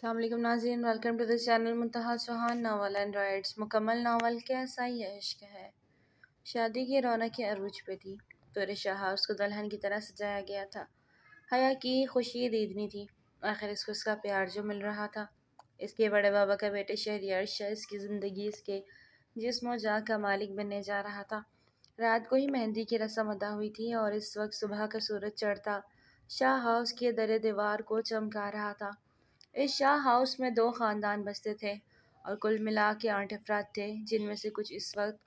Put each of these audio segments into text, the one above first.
السلام علیکم ناظرین، welcome to the channel Muntaha Sahan novel and writes. مکمل ناول کیسا یہ عشق ہے۔ شادی کی رونق کے عروج پہ تھی۔ پورے شاہ ہاؤس کو دلہن کی طرح سجایا گیا تھا۔ حیا کی خوشی دیدنی تھی۔ آخر اس کو اس کا پیار جو مل رہا تھا۔ اس کے بڑے بابا کا بیٹے شہریار شاہ اس کی زندگی، اس کے جسم و جاں کا مالک بننے جا رہا تھا۔ رات کو ہی مہندی کی رسم ادا ہوئی تھی اور اس وقت صبح کا سورج چڑھتا شاہ ہاؤس کے در دیوار کو چمکا رہا تھا۔ اس شاہ ہاؤس میں 2 خاندان بستے تھے اور کل ملا کے 8 افراد تھے، جن میں سے کچھ اس وقت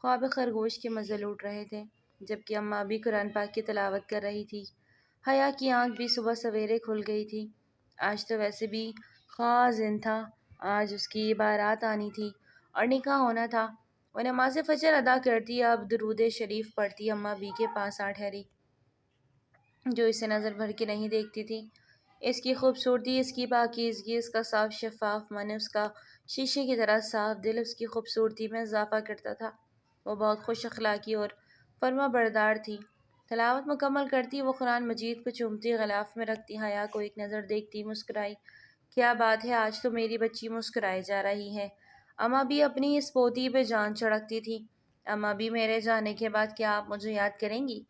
خواب خرگوش کے مزے لوٹ رہے تھے، جبکہ اماں بھی قرآن پاک کی تلاوت کر رہی تھی۔ حیا کی آنکھ بھی صبح سویرے کھل گئی تھی۔ آج تو ویسے بھی خاص دن تھا۔ آج اس کی بارات آنی تھی اور نکاح ہونا تھا۔ وہ نماز فجر ادا کرتی، اب درود شریف پڑھتی اماں بی کے پاس آ ٹھہری، جو اسے نظر بھر کے نہیں دیکھتی تھی۔ اس کی خوبصورتی، اس کی پاکیزگی، اس کا صاف شفاف من، اس کا شیشے کی طرح صاف دل اس کی خوبصورتی میں اضافہ کرتا تھا۔ وہ بہت خوش اخلاقی اور فرما بردار تھی۔ تلاوت مکمل کرتی، وہ قرآن مجید کو چومتی، غلاف میں رکھتی، حیا کو ایک نظر دیکھتی مسکرائی۔ کیا بات ہے، آج تو میری بچی مسکرائے جا رہی ہے۔ اماں بھی اپنی اس پوتی پہ جان چھڑکتی تھی۔ اماں بھی، میرے جانے کے بعد کیا آپ مجھے یاد کریں گی؟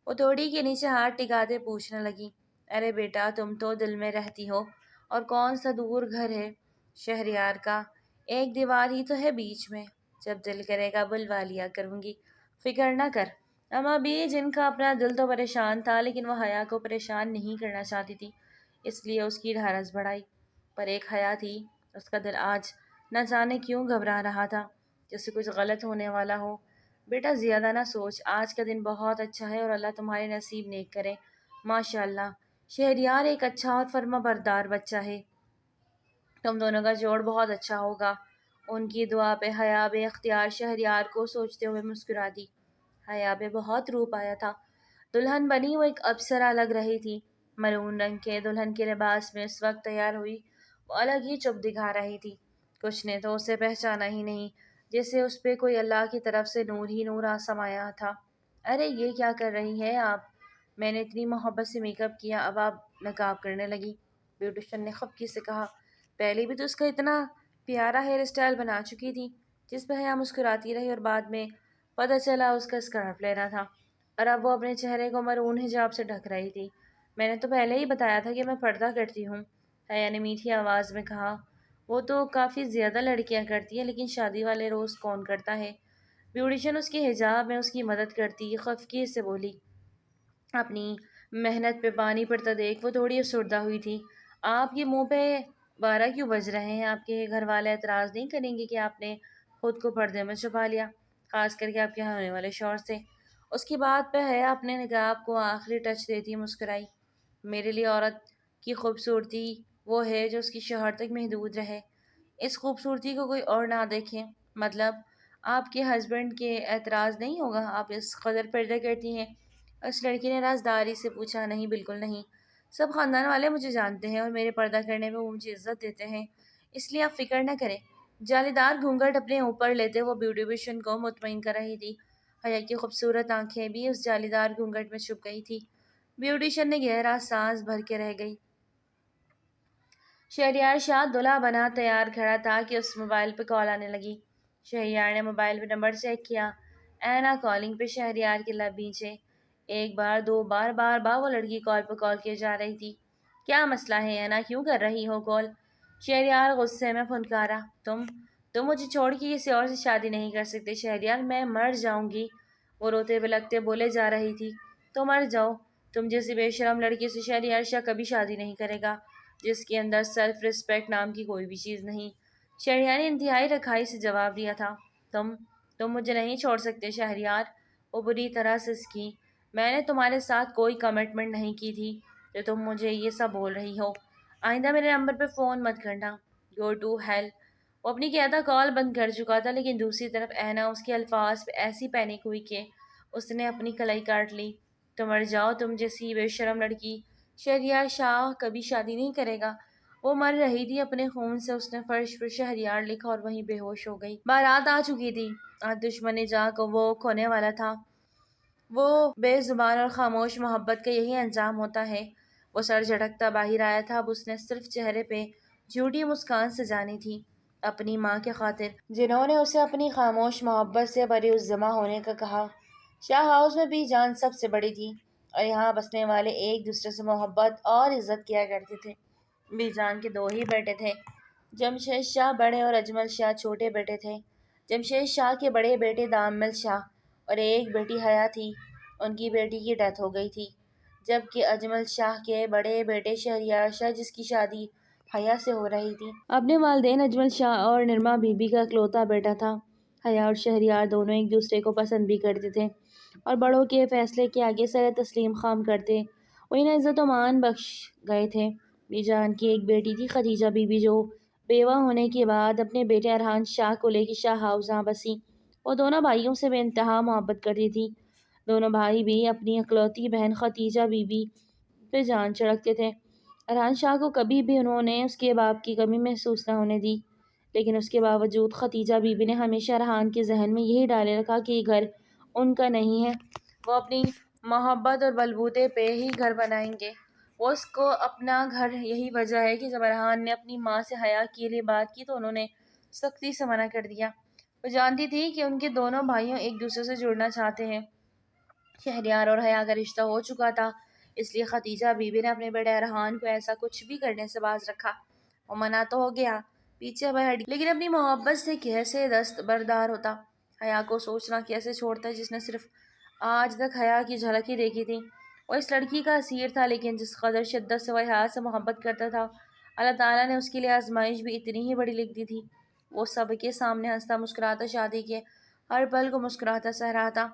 وہ توڑی کے نیچے ہاتھ ٹکاتے پوچھنے لگی۔ ارے بیٹا، تم تو دل میں رہتی ہو، اور کون سا دور گھر ہے شہریار کا، ایک دیوار ہی تو ہے بیچ میں۔ جب دل کرے گا بلوا لیا کروں گی، فکر نہ کر۔ اماں بھی، جن کا اپنا دل تو پریشان تھا، لیکن وہ حیا کو پریشان نہیں کرنا چاہتی تھی، اس لیے اس کی ڈھارس بڑھائی۔ پر ایک حیا تھی، اس کا دل آج نہ جانے کیوں گھبرا رہا تھا، جیسے کچھ غلط ہونے والا ہو۔ بیٹا زیادہ نہ سوچ، آج کا دن بہت اچھا ہے اور اللہ تمہارے نصیب نیک کرے۔ ماشاءاللہ، شہریار ایک اچھا اور فرما بردار بچہ ہے۔ تم دونوں کا جوڑ بہت اچھا ہوگا۔ ان کی دعا پہ حیا بے اختیار شہریار کو سوچتے ہوئے مسکرا دی۔ حیا پہ بہت روپ آیا تھا۔ دلہن بنی وہ ایک اپسرا لگ رہی تھی۔ مرون رنگ کے دلہن کے لباس میں اس وقت تیار ہوئی، وہ الگ ہی چپ دکھا رہی تھی۔ کچھ نے تو اسے پہچانا ہی نہیں، جیسے اس پہ کوئی اللہ کی طرف سے نور ہی نور سمایا تھا۔ ارے یہ کیا کر رہی ہے آپ؟ میں نے اتنی محبت سے میک اپ کیا، اب آپ نقاب کرنے لگی، بیوٹیشن نے خفگی سے کہا۔ پہلے بھی تو اس کا اتنا پیارا ہیئر اسٹائل بنا چکی تھی، جس پہ حیا مسکراتی رہی، اور بعد میں پتہ چلا اس کا اسکارف لینا تھا، اور اب وہ اپنے چہرے کو مرون حجاب سے ڈھک رہی تھی۔ میں نے تو پہلے ہی بتایا تھا کہ میں پردہ کرتی ہوں، حیا نے میٹھی آواز میں کہا۔ وہ تو کافی زیادہ لڑکیاں کرتی ہیں، لیکن شادی والے روز کون کرتا ہے؟ بیوٹیشن اس کے حجاب میں اس کی مدد کرتی، خفگی سے بولی۔ اپنی محنت پہ پانی پڑتا دیکھ وہ تھوڑی افسردہ ہوئی تھی۔ آپ کے منہ پہ 12 کیوں بج رہے ہیں؟ آپ کے گھر والے اعتراض نہیں کریں گے کہ آپ نے خود کو پردے میں چھپا لیا، خاص کر کے آپ کے ہونے والے شوہر سے؟ اس کی بات پہ حیا اپنے نقاب کو آخری ٹچ دیتی مسکرائی۔ میرے لیے عورت کی خوبصورتی وہ ہے جو اس کی شوہر تک محدود رہے، اس خوبصورتی کو کوئی اور نہ دیکھے۔ مطلب آپ کے ہسبینڈ کے اعتراض نہیں ہوگا آپ اس قدر پردے کرتی ہیں؟ اس لڑکی نے رازداری سے پوچھا۔ نہیں، بالکل نہیں، سب خاندان والے مجھے جانتے ہیں اور میرے پردہ کرنے میں وہ مجھے عزت دیتے ہیں، اس لیے آپ فکر نہ کریں۔ جالی دار گھونگھٹ اپنے اوپر لیتے وہ بیوٹیشن کو مطمئن کر رہی تھی۔ حیا کی خوبصورت آنکھیں بھی اس جالی دار گھونگھٹ میں چھپ گئی تھی۔ بیوٹیشن نے گہرا سانس بھر کے رہ گئی۔ شہریار شاہ دلہا بنا تیار کھڑا تھا کہ اس موبائل پہ کال آنے لگی۔ شہریار نے موبائل پہ نمبر چیک کیا۔ اینا کالنگ پہ شہریار کے لب بھیجے۔ ایک بار، 2 بار، بار بار وہ لڑکی کال پہ کال کیے جا رہی تھی۔ کیا مسئلہ ہے اینا، کیوں کر رہی ہو کال؟ شہریار غصے میں پھنکارا۔ تم مجھے چھوڑ کے کسی اور سے شادی نہیں کر سکتے شہریار، میں مر جاؤں گی، وہ روتے بلکتے بولے جا رہی تھی۔ تو مر جاؤ، تم جیسی بے شرم لڑکی سے شہریار شاہ کبھی شادی نہیں کرے گا، جس کے اندر سیلف ریسپیکٹ نام کی کوئی بھی چیز نہیں۔ شہریار نے انتہائی رکھائی سے جواب دیا تھا۔ تم مجھے نہیں چھوڑ سکتے شہریار، وہ بری طرح سے سکی۔ میں نے تمہارے ساتھ کوئی کمٹمنٹ نہیں کی تھی جو تم مجھے یہ سب بول رہی ہو۔ آئندہ میرے نمبر پہ فون مت کرنا، گو ٹو ہیل۔ وہ اپنی قیادہ کال بند کر چکا تھا، لیکن دوسری طرف اینا اس کے الفاظ پہ ایسی پینک ہوئی کہ اس نے اپنی کلائی کاٹ لی۔ تو مر جاؤ، تم جیسی بے شرم لڑکی شہریار شاہ کبھی شادی نہیں کرے گا۔ وہ مر رہی تھی اپنے خون سے، اس نے فرش پر شہریار لکھا اور وہیں بے ہوش ہو گئی۔ بارات آ چکی تھی، آج دشمن جاں کو وہ کھونے والا تھا۔ وہ بے زبان اور خاموش محبت کا یہی انجام ہوتا ہے۔ وہ سر جھٹکتا باہر آیا تھا، اب اس نے صرف چہرے پہ جھوٹی مسکان سجانی تھی اپنی ماں کے خاطر، جنہوں نے اسے اپنی خاموش محبت سے بری الزما ہونے کا کہا۔ شاہ ہاؤس میں بی جان سب سے بڑی تھی اور یہاں بسنے والے ایک دوسرے سے محبت اور عزت کیا کرتے تھے۔ بی جان کے دو ہی بیٹے تھے، جمشید شاہ بڑے اور اجمل شاہ چھوٹے بیٹے تھے۔ جمشید شاہ کے بڑے بیٹے دامل شاہ اور ایک بیٹی حیا تھی، ان کی بیٹی کی ڈیتھ ہو گئی تھی، جبکہ اجمل شاہ کے بڑے بیٹے شہریار شاہ جس کی شادی حیا سے ہو رہی تھی، اپنے والدین اجمل شاہ اور نرما بی بی کا اکلوتا بیٹا تھا۔ حیا اور شہریار دونوں ایک دوسرے کو پسند بھی کرتے تھے اور بڑوں کے فیصلے کے آگے سر تسلیم خام کرتے، وہ انہیں عزت و مان بخش گئے تھے۔ بی جان کی ایک بیٹی تھی خدیجہ بی بی، جو بیوہ ہونے کے بعد اپنے بیٹے ارحان شاہ کو لے کے شاہ ہاؤس جہاں بسی۔ وہ دونوں بھائیوں سے بے انتہا محبت کرتی تھی، دونوں بھائی بھی اپنی اکلوتی بہن ختیجہ بی بی پہ جان چھڑکتے تھے۔ ارحان شاہ کو کبھی بھی انہوں نے اس کے باپ کی کمی محسوس نہ ہونے دی، لیکن اس کے باوجود ختیجہ بی بی نے ہمیشہ ارحان کے ذہن میں یہی ڈالے رکھا کہ یہ گھر ان کا نہیں ہے، وہ اپنی محبت اور بلبوتے پہ ہی گھر بنائیں گے، وہ اس کو اپنا گھر۔ یہی وجہ ہے کہ جب ارحان نے اپنی ماں سے حیا کے لیے بات کی تو انہوں نے سختی سے منع کر دیا۔ وہ جانتی تھی کہ ان کے دونوں بھائیوں ایک دوسرے سے جڑنا چاہتے ہیں۔ شہریار اور حیا کا رشتہ ہو چکا تھا، اس لیے ختیجہ بی بی نے اپنے بیٹے ارحان کو ایسا کچھ بھی کرنے سے باز رکھا۔ وہ منع تو ہو گیا، پیچھے ہٹ گیا، لیکن اپنی محبت سے کیسے دستبردار ہوتا؟ حیا کو سوچنا کیسے چھوڑتا جس نے صرف آج تک حیا کی جھلک ہی دیکھی تھی؟ وہ اس لڑکی کا اسیر تھا، لیکن جس قدر شدت سے وہ حیا سے محبت کرتا تھا، اللہ تعالیٰ نے اس کے لیے آزمائش بھی اتنی ہی بڑی لکھ دی تھی۔ وہ سب کے سامنے ہنستا مسکراتا شادی کے ہر پل کو مسکراتا سہ رہا تھا،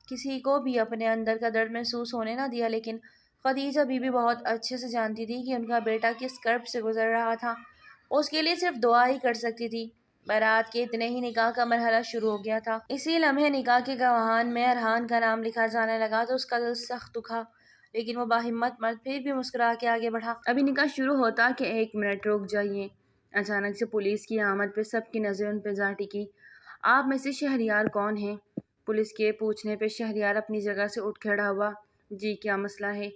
کسی کو بھی اپنے اندر کا درد محسوس ہونے نہ دیا۔ لیکن خدیجہ بی بی بہت اچھے سے جانتی تھی کہ ان کا بیٹا کس کرب سے گزر رہا تھا، وہ اس کے لیے صرف دعا ہی کر سکتی تھی۔ بارات کے اتنے ہی نکاح کا مرحلہ شروع ہو گیا تھا۔ اسی لمحے نکاح کے گواہان میں ارحان کا نام لکھا جانے لگا تو اس کا دل سخت دکھا، لیکن وہ باہمت مرد پھر بھی مسکرا کے آگے بڑھا۔ ابھی نکاح شروع ہوتا کہ ایک منٹ رک جائیے، اچانک سے پولیس کی آمد پہ سب کی نظریں ان پہ جا ٹکی۔ آپ میں سے شہریار کون ہیں؟ پولیس کے پوچھنے پہ شہریار اپنی جگہ سے اٹھ کھڑا ہوا۔ جی کیا مسئلہ ہے؟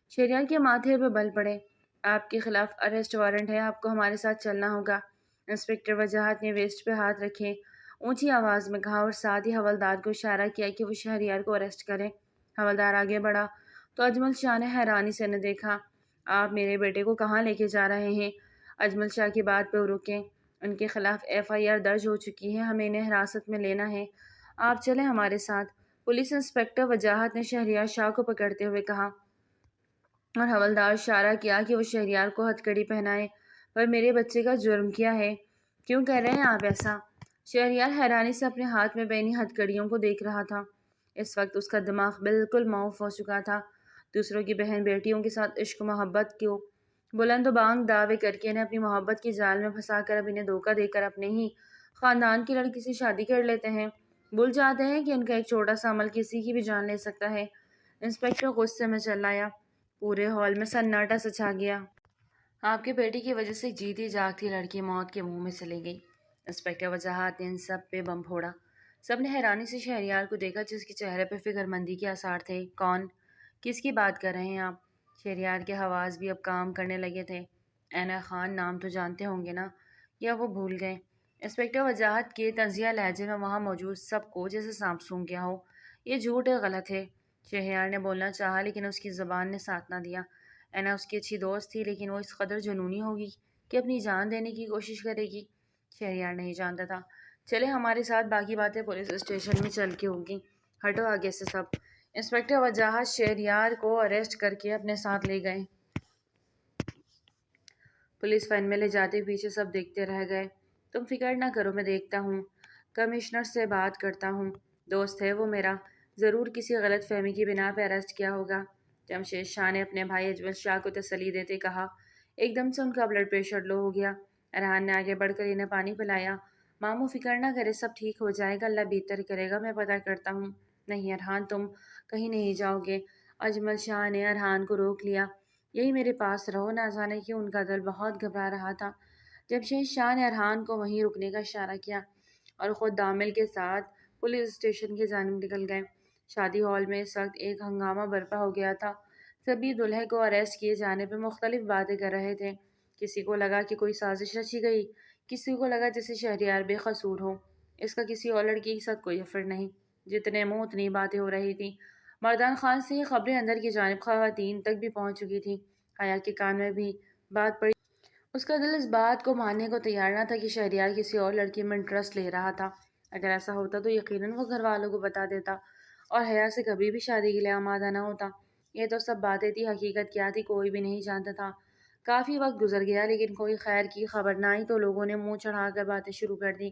شہریار کے ماتھے پہ بل پڑے۔ آپ کے خلاف اریسٹ وارنٹ ہے، آپ کو ہمارے ساتھ چلنا ہوگا۔ انسپکٹر وجاہت نے ویسٹ پہ ہاتھ رکھے، اونچی آواز میں کہا اور ساتھ ہی حوالدار کو اشارہ کیا کہ وہ شہریار کو اریسٹ کرے۔ حوالدار آگے بڑھا تو اجمل شاہ نے حیرانی سے انہیں دیکھا۔ آپ میرے بیٹے کو کہاں لے کے جا رہے ہیں؟ اجمل شاہ کی بات پہ رکیں، ان کے خلاف FIR درج ہو چکی ہے، ہمیں انہیں حراست میں لینا ہے، آپ چلیں ہمارے ساتھ۔ پولیس انسپکٹر وجاہت نے شہریار شاہ کو پکڑتے ہوئے کہا اور حوالدار اشارہ کیا کہ وہ شہریار کو ہتھکڑی پہنائے۔ پر میرے بچے کا جرم کیا ہے؟ کیوں کر رہے ہیں آپ ایسا؟ شہریار حیرانی سے اپنے ہاتھ میں پہنی ہتھکڑیوں کو دیکھ رہا تھا۔ اس وقت اس کا دماغ بالکل معاف ہو چکا تھا۔ دوسروں کی بہن بیٹیوں کے ساتھ عشق و محبت کو بلند و بانگ دعوے کر کے انہیں اپنی محبت کی جال میں پھنسا کر اب انہیں دھوکہ دے کر اپنے ہی خاندان کی لڑکی سے شادی کر لیتے ہیں، بھول جاتے ہیں کہ ان کا ایک چھوٹا سا عمل کسی کی بھی جان لے سکتا ہے۔ انسپکٹر غصے میں چلایا۔ پورے ہال میں سناٹا سا چھا گیا۔ آپ کے بیٹے کی وجہ سے جیتی جاگتی لڑکی موت کے منہ میں چلی گئی۔ انسپکٹر وجاہت نے ان سب پہ بم پھوڑا۔ سب نے حیرانی سے شہریار کو دیکھا جس کے چہرے پہ فکر مندی کے آثار تھے۔ کون؟ کس کی بات کر رہے ہیں آپ؟ شہریار کے حواس بھی اب کام کرنے لگے تھے۔ اینا خان نام تو جانتے ہوں گے نا، یا وہ بھول گئے؟ انسپکٹر وجاہت کے طنزیہ لہجے میں وہاں موجود سب کو جیسے سانپ سونگھ گیا ہو۔ یہ جھوٹ ہے، غلط ہے۔ شہریار نے بولنا چاہا لیکن اس کی زبان نے ساتھ نہ دیا۔ اینا اس کی اچھی دوست تھی، لیکن وہ اس قدر جنونی ہوگی کہ اپنی جان دینے کی کوشش کرے گی؟ شہریار نہیں جانتا تھا۔ چلے ہمارے ساتھ، باقی باتیں پولیس اسٹیشن میں چل کے ہوگی، ہٹو آگے سے سب۔ انسپکٹر وجاہت شہریار کو اریسٹ کر کے اپنے ساتھ لے گئے۔ پولیس وین میں لے جاتے پیچھے سب دیکھتے رہ گئے۔ تم فکر نہ کرو، میں دیکھتا ہوں، کمشنر سے بات کرتا ہوں، دوست ہے وہ میرا، ضرور کسی غلط فہمی کی بنا پہ اریسٹ کیا ہوگا۔ جمشید شاہ نے اپنے بھائی اجمل شاہ کو تسلی دیتے کہا۔ ایک دم سے ان کا بلڈ پریشر لو ہو گیا۔ ارحان نے آگے بڑھ کر انہیں پانی پلایا۔ ماموں فکر نہ کرے، سب ٹھیک ہو جائے گا، اللہ بہتر کرے گا، میں پتہ کرتا ہوں۔ نہیں ارحان، تم کہیں نہیں جاؤ گے۔ اجمل شاہ نے ارحان کو روک لیا۔ یہی میرے پاس رہو، نہ جانے کیوں ان کا دل بہت گھبرا رہا تھا۔ جمشید شاہ نے ارحان کو وہیں رکنے کا اشارہ کیا اور خود دامل کے ساتھ پولیس اسٹیشن کی جانب نکل گئے۔ شادی ہال میں اس وقت ایک ہنگامہ برپا ہو گیا تھا۔ سبھی دلہے کو اریسٹ کیے جانے پہ مختلف باتیں کر رہے تھے۔ کسی کو لگا کہ کوئی سازش رچی گئی، کسی کو لگا جیسے شہریار بے قصور ہو، اس کا کسی اور لڑکی کے ساتھ کوئی افر نہیں۔ جتنے منہ اتنی باتیں ہو رہی تھیں۔ مردان خان سے یہ خبریں اندر کی جانب خواتین تک بھی پہنچ چکی تھیں۔ حیا کے کان میں بھی بات پڑی۔ اس کا دل اس بات کو ماننے کو تیار نہ تھا کہ شہریار کسی اور لڑکی میں انٹرسٹ لے رہا تھا۔ اگر ایسا ہوتا تو یقیناً وہ گھر والوں کو بتا دیتا اور حیا سے کبھی بھی شادی کے لیے آمادہ نہ ہوتا۔ یہ تو سب باتیں تھی، حقیقت کیا تھی کوئی بھی نہیں جانتا تھا۔ کافی وقت گزر گیا لیکن کوئی خیر کی خبر نہ آئی تو لوگوں نے منہ چڑھا کر باتیں شروع کر دی۔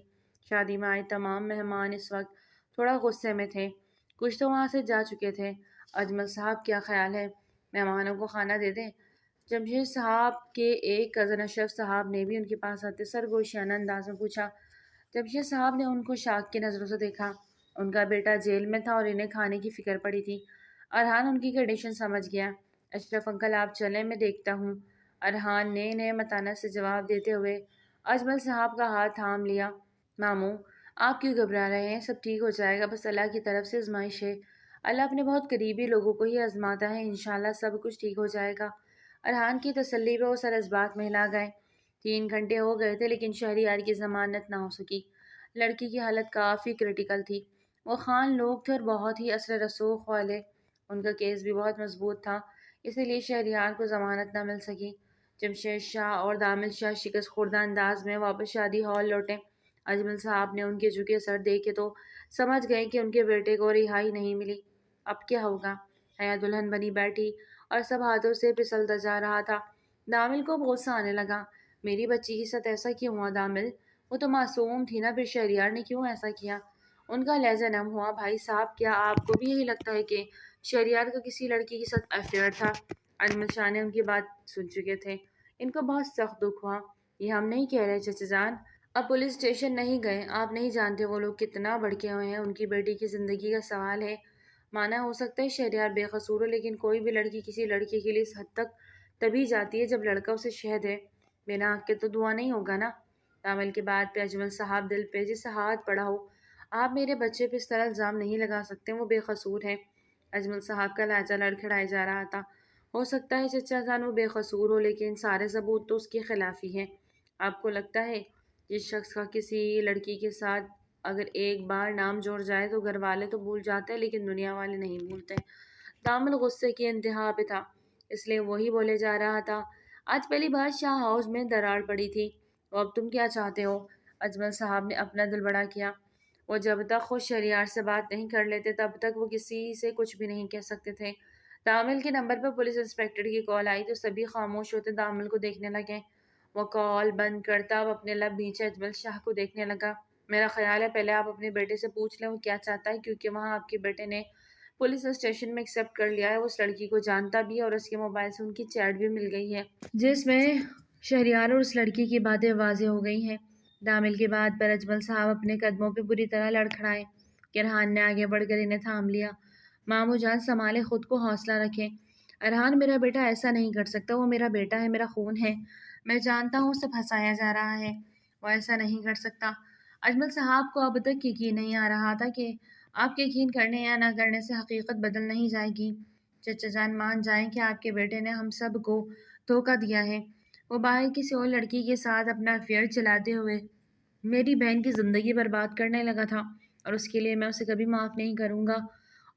شادی میں آئے تمام مہمان اس وقت تھوڑا غصے میں تھے۔ کچھ تو وہاں سے جا چکے تھے۔ اجمل صاحب کیا خیال ہے؟ مہمانوں کو کھانا دے دیں؟ جمشید صاحب کے ایک کزن اشرف صاحب نے بھی ان کے پاس آتے سرگوشیانہ انداز میں پوچھا۔ جمشید صاحب نے ان کو شاک کی نظروں سے دیکھا۔ ان کا بیٹا جیل میں تھا اور انہیں کھانے کی فکر پڑی تھی۔ ارحان ان کی کنڈیشن سمجھ گیا۔ اشرف انکل آپ چلیں، میں دیکھتا ہوں، ارحان نے متانہ سے جواب دیتے ہوئے اجمل صاحب کا ہاتھ تھام لیا۔ ماموں آپ کیوں گھبرا رہے ہیں؟ سب ٹھیک ہو جائے گا، بس اللہ کی طرف سے آزمائش ہے۔ اللہ اپنے بہت قریبی لوگوں کو ہی آزماتا ہے، انشاءاللہ سب کچھ ٹھیک ہو جائے گا۔ ارحان کی تسلی پہ وہ سر اس بات میں ہلا گئے۔ 3 گھنٹے ہو گئے تھے لیکن شہریار کی ضمانت نہ ہو سکی۔ لڑکی کی حالت کافی کریٹیکل تھی۔ وہ خان لوگ تھے اور بہت ہی اثر رسوخ والے۔ ان کا کیس بھی بہت مضبوط تھا، اسی لیے شہریار کو ضمانت نہ مل سکی۔ جمشید شاہ اور دامل شاہ شکست خوردہ انداز میں واپس شادی ہال لوٹے۔ اجمل صاحب نے ان کے جھکے سر دیکھے تو سمجھ گئے کہ ان کے بیٹے کو رہائی نہیں ملی۔ اب کیا ہوگا؟ حیا دلہن بنی بیٹھی اور سب ہاتھوں سے پھسلتا جا رہا تھا۔ دامل کو غصہ آنے لگا۔ میری بچی کے ساتھ ایسا کیوں ہوا دامل؟ وہ تو معصوم تھی نا، پھر شہریار نے کیوں ایسا کیا؟ ان کا لہجہ نم ہوا۔ بھائی صاحب کیا آپ کو بھی یہی لگتا ہے کہ شہریار کا کسی لڑکی کے ساتھ افیئر تھا؟ اجمل شاہ نے ان کی بات سن چکے تھے۔ ان کو بہت سخت دکھ ہوا۔ یہ ہم نہیں کہہ رہے چچا جان، اب پولیس اسٹیشن نہیں گئے، آپ نہیں جانتے وہ لوگ کتنا بھڑکے ہوئے ہیں، ان کی بیٹی کی زندگی کا سوال ہے۔ مانا ہو سکتا ہے شہریار بے قصور ہو لیکن کوئی بھی لڑکی کسی لڑکے کے لیے اس حد تک تبھی جاتی ہے جب لڑکا اسے شہد ہے۔ بنا حق کے تو دعا نہیں ہوگا نا۔ دامل کے بعد پہ اجمل صاحب دل پہ جیسے ہاتھ پڑا ہو۔ آپ میرے بچے پہ اس طرح الزام نہیں لگا سکتے، وہ بے قصور ہے۔ اجمل صاحب کا لہجہ لڑکھڑائے جا رہا تھا۔ ہو سکتا ہے چچا جان وہ بے قصور ہو لیکن سارے ثبوت تو اس کے خلاف ہی ہیں۔ آپ کو لگتا ہے جس شخص کا کسی لڑکی کے ساتھ اگر ایک بار نام جوڑ جائے تو گھر والے تو بھول جاتے ہیں لیکن دنیا والے نہیں بھولتے؟ دامل غصے کی انتہا پہ تھا، اس لیے وہی بولے جا رہا تھا۔ آج پہلی بار شاہ ہاؤس میں دراڑ پڑی تھی، تو اب تم کیا چاہتے ہو؟ اجمل صاحب نے اپنا دل بڑا کیا۔ وہ جب تک خود شہریار سے بات نہیں کر لیتے تب تک وہ کسی سے کچھ بھی نہیں کہہ سکتے تھے۔ دامل کے نمبر پر پولیس انسپکٹر کی کال آئی تو سبھی خاموش ہوتے دامل کو دیکھنے لگے۔ وہ کال بند کرتا اب اپنے لب نیچے اجمل شاہ کو دیکھنے لگا۔ میرا خیال ہے پہلے آپ اپنے بیٹے سے پوچھ لیں وہ کیا چاہتا ہے، کیونکہ وہاں آپ کے بیٹے نے پولیس اسٹیشن میں ایکسیپٹ کر لیا ہے، وہ اس لڑکی کو جانتا بھی ہے اور اس کے موبائل سے ان کی چیٹ بھی مل گئی ہے جس میں شہریار اور اس لڑکی کی باتیں واضح ہو گئی ہیں۔ دامل کی بات پر اجمل صاحب اپنے قدموں پہ بری طرح لڑکھڑائے۔ ارحان نے آگے بڑھ کر انہیں تھام لیا۔ ماموں جان سنبھالے خود کو، حوصلہ رکھیں۔ ارحان میرا بیٹا ایسا نہیں کر سکتا، وہ میرا بیٹا ہے، میرا خون ہے۔ میں جانتا ہوں اسے پھنسایا جا رہا ہے، وہ ایسا نہیں کر سکتا۔ اجمل صاحب کو اب تک یقین نہیں آ رہا تھا کہ آپ کے یقین کرنے یا نہ کرنے سے حقیقت بدل نہیں جائے گی۔ چچا جان مان جائیں کہ آپ کے بیٹے نے ہم سب کو دھوکہ دیا ہے۔ وہ باہر کسی اور لڑکی کے ساتھ اپنا افیئر چلاتے ہوئے میری بہن کی زندگی برباد کرنے لگا تھا اور اس کے لیے میں اسے کبھی معاف نہیں کروں گا۔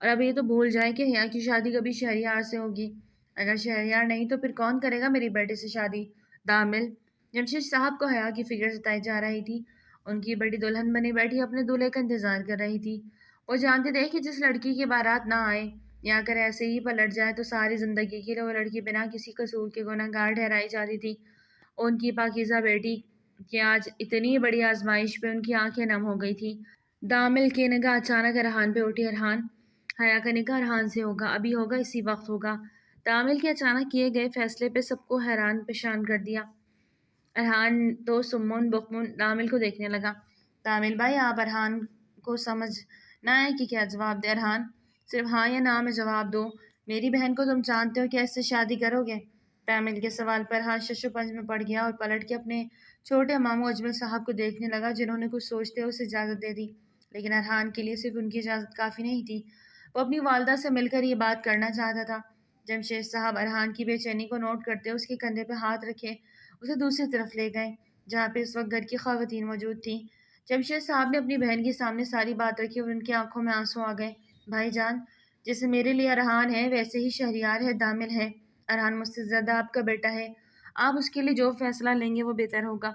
اور اب یہ تو بھول جائیں کہ حیا کی شادی کبھی شہریار سے ہوگی۔ اگر شہریار نہیں تو پھر کون کرے گا میری بیٹے سے شادی؟ دامل۔ جمشید صاحب کو حیا کی فکر ستائی جا رہی تھی۔ ان کی بڑی دلہن بنی بیٹھی اپنے دولہے کا انتظار کر رہی تھی۔ وہ جانتے تھے کہ جس لڑکی کی بارات نہ آئے یا اگر ایسے ہی پلٹ جائے تو ساری زندگی کے لیے وہ لڑکی بنا کسی قصور کے گنہگار ٹھہرائی جاتی تھی۔ ان کی پاکیزہ بیٹی کہ آج اتنی بڑی آزمائش پہ ان کی آنکھیں نم ہو گئی تھی۔ دامل کی نگاہ اچانک ارحان پہ اٹھی۔ ارحان، حیا کا نکاح ارحان سے ہوگا، ابھی ہوگا، اسی وقت ہوگا۔ دامل کے اچانک کیے گئے فیصلے پہ سب کو حیران پریشان کر دیا۔ ارحان تو سمن بکمن دامل کو دیکھنے لگا۔ دامل بھائی آپ ارحان کو سمجھ نہ آئے کہ کیا جواب دے؟ ارحان، صرف ہاں یا نہ میں جواب دو۔ میری بہن کو تم جانتے ہو کہ اس سے شادی کرو گے؟ دامل کے سوال پر ارحان ششو پنج میں پڑ گیا اور پلٹ کے اپنے چھوٹے ماموں اجمل صاحب کو دیکھنے لگا جنہوں نے کچھ سوچتے اسے اجازت دے دی۔ لیکن ارحان کے لیے صرف ان کی اجازت کافی نہیں تھی، وہ اپنی والدہ سے مل کر یہ بات کرنا چاہتا تھا۔ جمشید صاحب ارحان کی بے چینی کو نوٹ کرتے اس کے کندھے پہ ہاتھ رکھے اسے دوسری طرف لے گئے جہاں پہ اس وقت گھر کی خواتین موجود تھیں۔ جمشید صاحب نے اپنی بہن کے سامنے ساری بات رکھی اور ان کی آنکھوں میں آنسو آ گئے۔ بھائی جان، جیسے میرے لیے ارحان ہے ویسے ہی شہریار ہے، دامل ہے۔ ارحان مجھ سے زیادہ آپ کا بیٹا ہے، آپ اس کے لیے جو فیصلہ لیں گے وہ بہتر ہوگا۔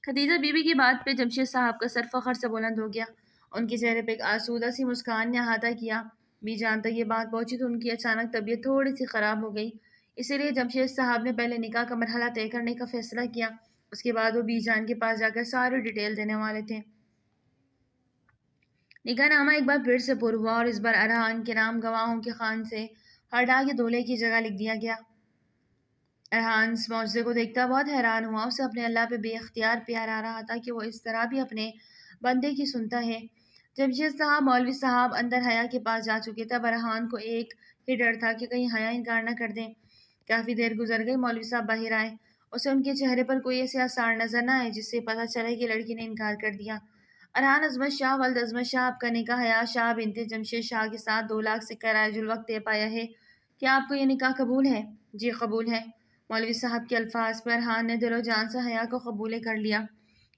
خدیجہ بی بی کی بات پہ جمشید صاحب کا سر فخر سے بلند ہو گیا۔ ان کے چہرے پہ ایک آسودہ سی مسکان نے احاطہ کیا۔ بی جان تک یہ بات پہنچی تو ان کی اچانک طبیعت تھوڑی سی خراب ہو گئی، اسی لیے جمشید صاحب نے پہلے نکاح کا مرحلہ طے کرنے کا فیصلہ کیا، اس کے بعد وہ بی جان کے پاس جا کر ساری ڈیٹیل دینے والے تھے۔ نکاح نامہ ایک بار پھر سے پر ہوا اور اس بار ارحان کے نام گواہوں کے خوان سے ہٹا کے دولہے کی جگہ لکھ دیا گیا۔ ارحان اس معجزے کو دیکھتا بہت حیران ہوا، اسے اپنے اللہ پہ بے اختیار پیار آ رہا تھا کہ وہ اس طرح بھی اپنے بندے کی سنتا ہے۔ جمشید صاحب مولوی صاحب اندر حیا کے پاس جا چکے تھے، اب ارحان کو ایک ہی ڈر تھا کہ کہیں حیا انکار نہ کر دیں۔ کافی دیر گزر گئی، مولوی صاحب باہر آئے، اسے ان کے چہرے پر کوئی ایسے آثار نظر نہ آئے جس سے پتہ چلے کہ لڑکی نے انکار کر دیا۔ ارحان عظمت شاہ ولد عظمت شاہ، آپ کا نکاح حیا شاہ بنت جمشید شاہ کے ساتھ 2 لاکھ سکہ رائج الوقت طے پایا ہے، کیا آپ کو یہ نکاح قبول ہے؟ جی قبول ہے۔ مولوی صاحب کے الفاظ پر ارحان نے دل و جان سے حیا کو قبول کر لیا۔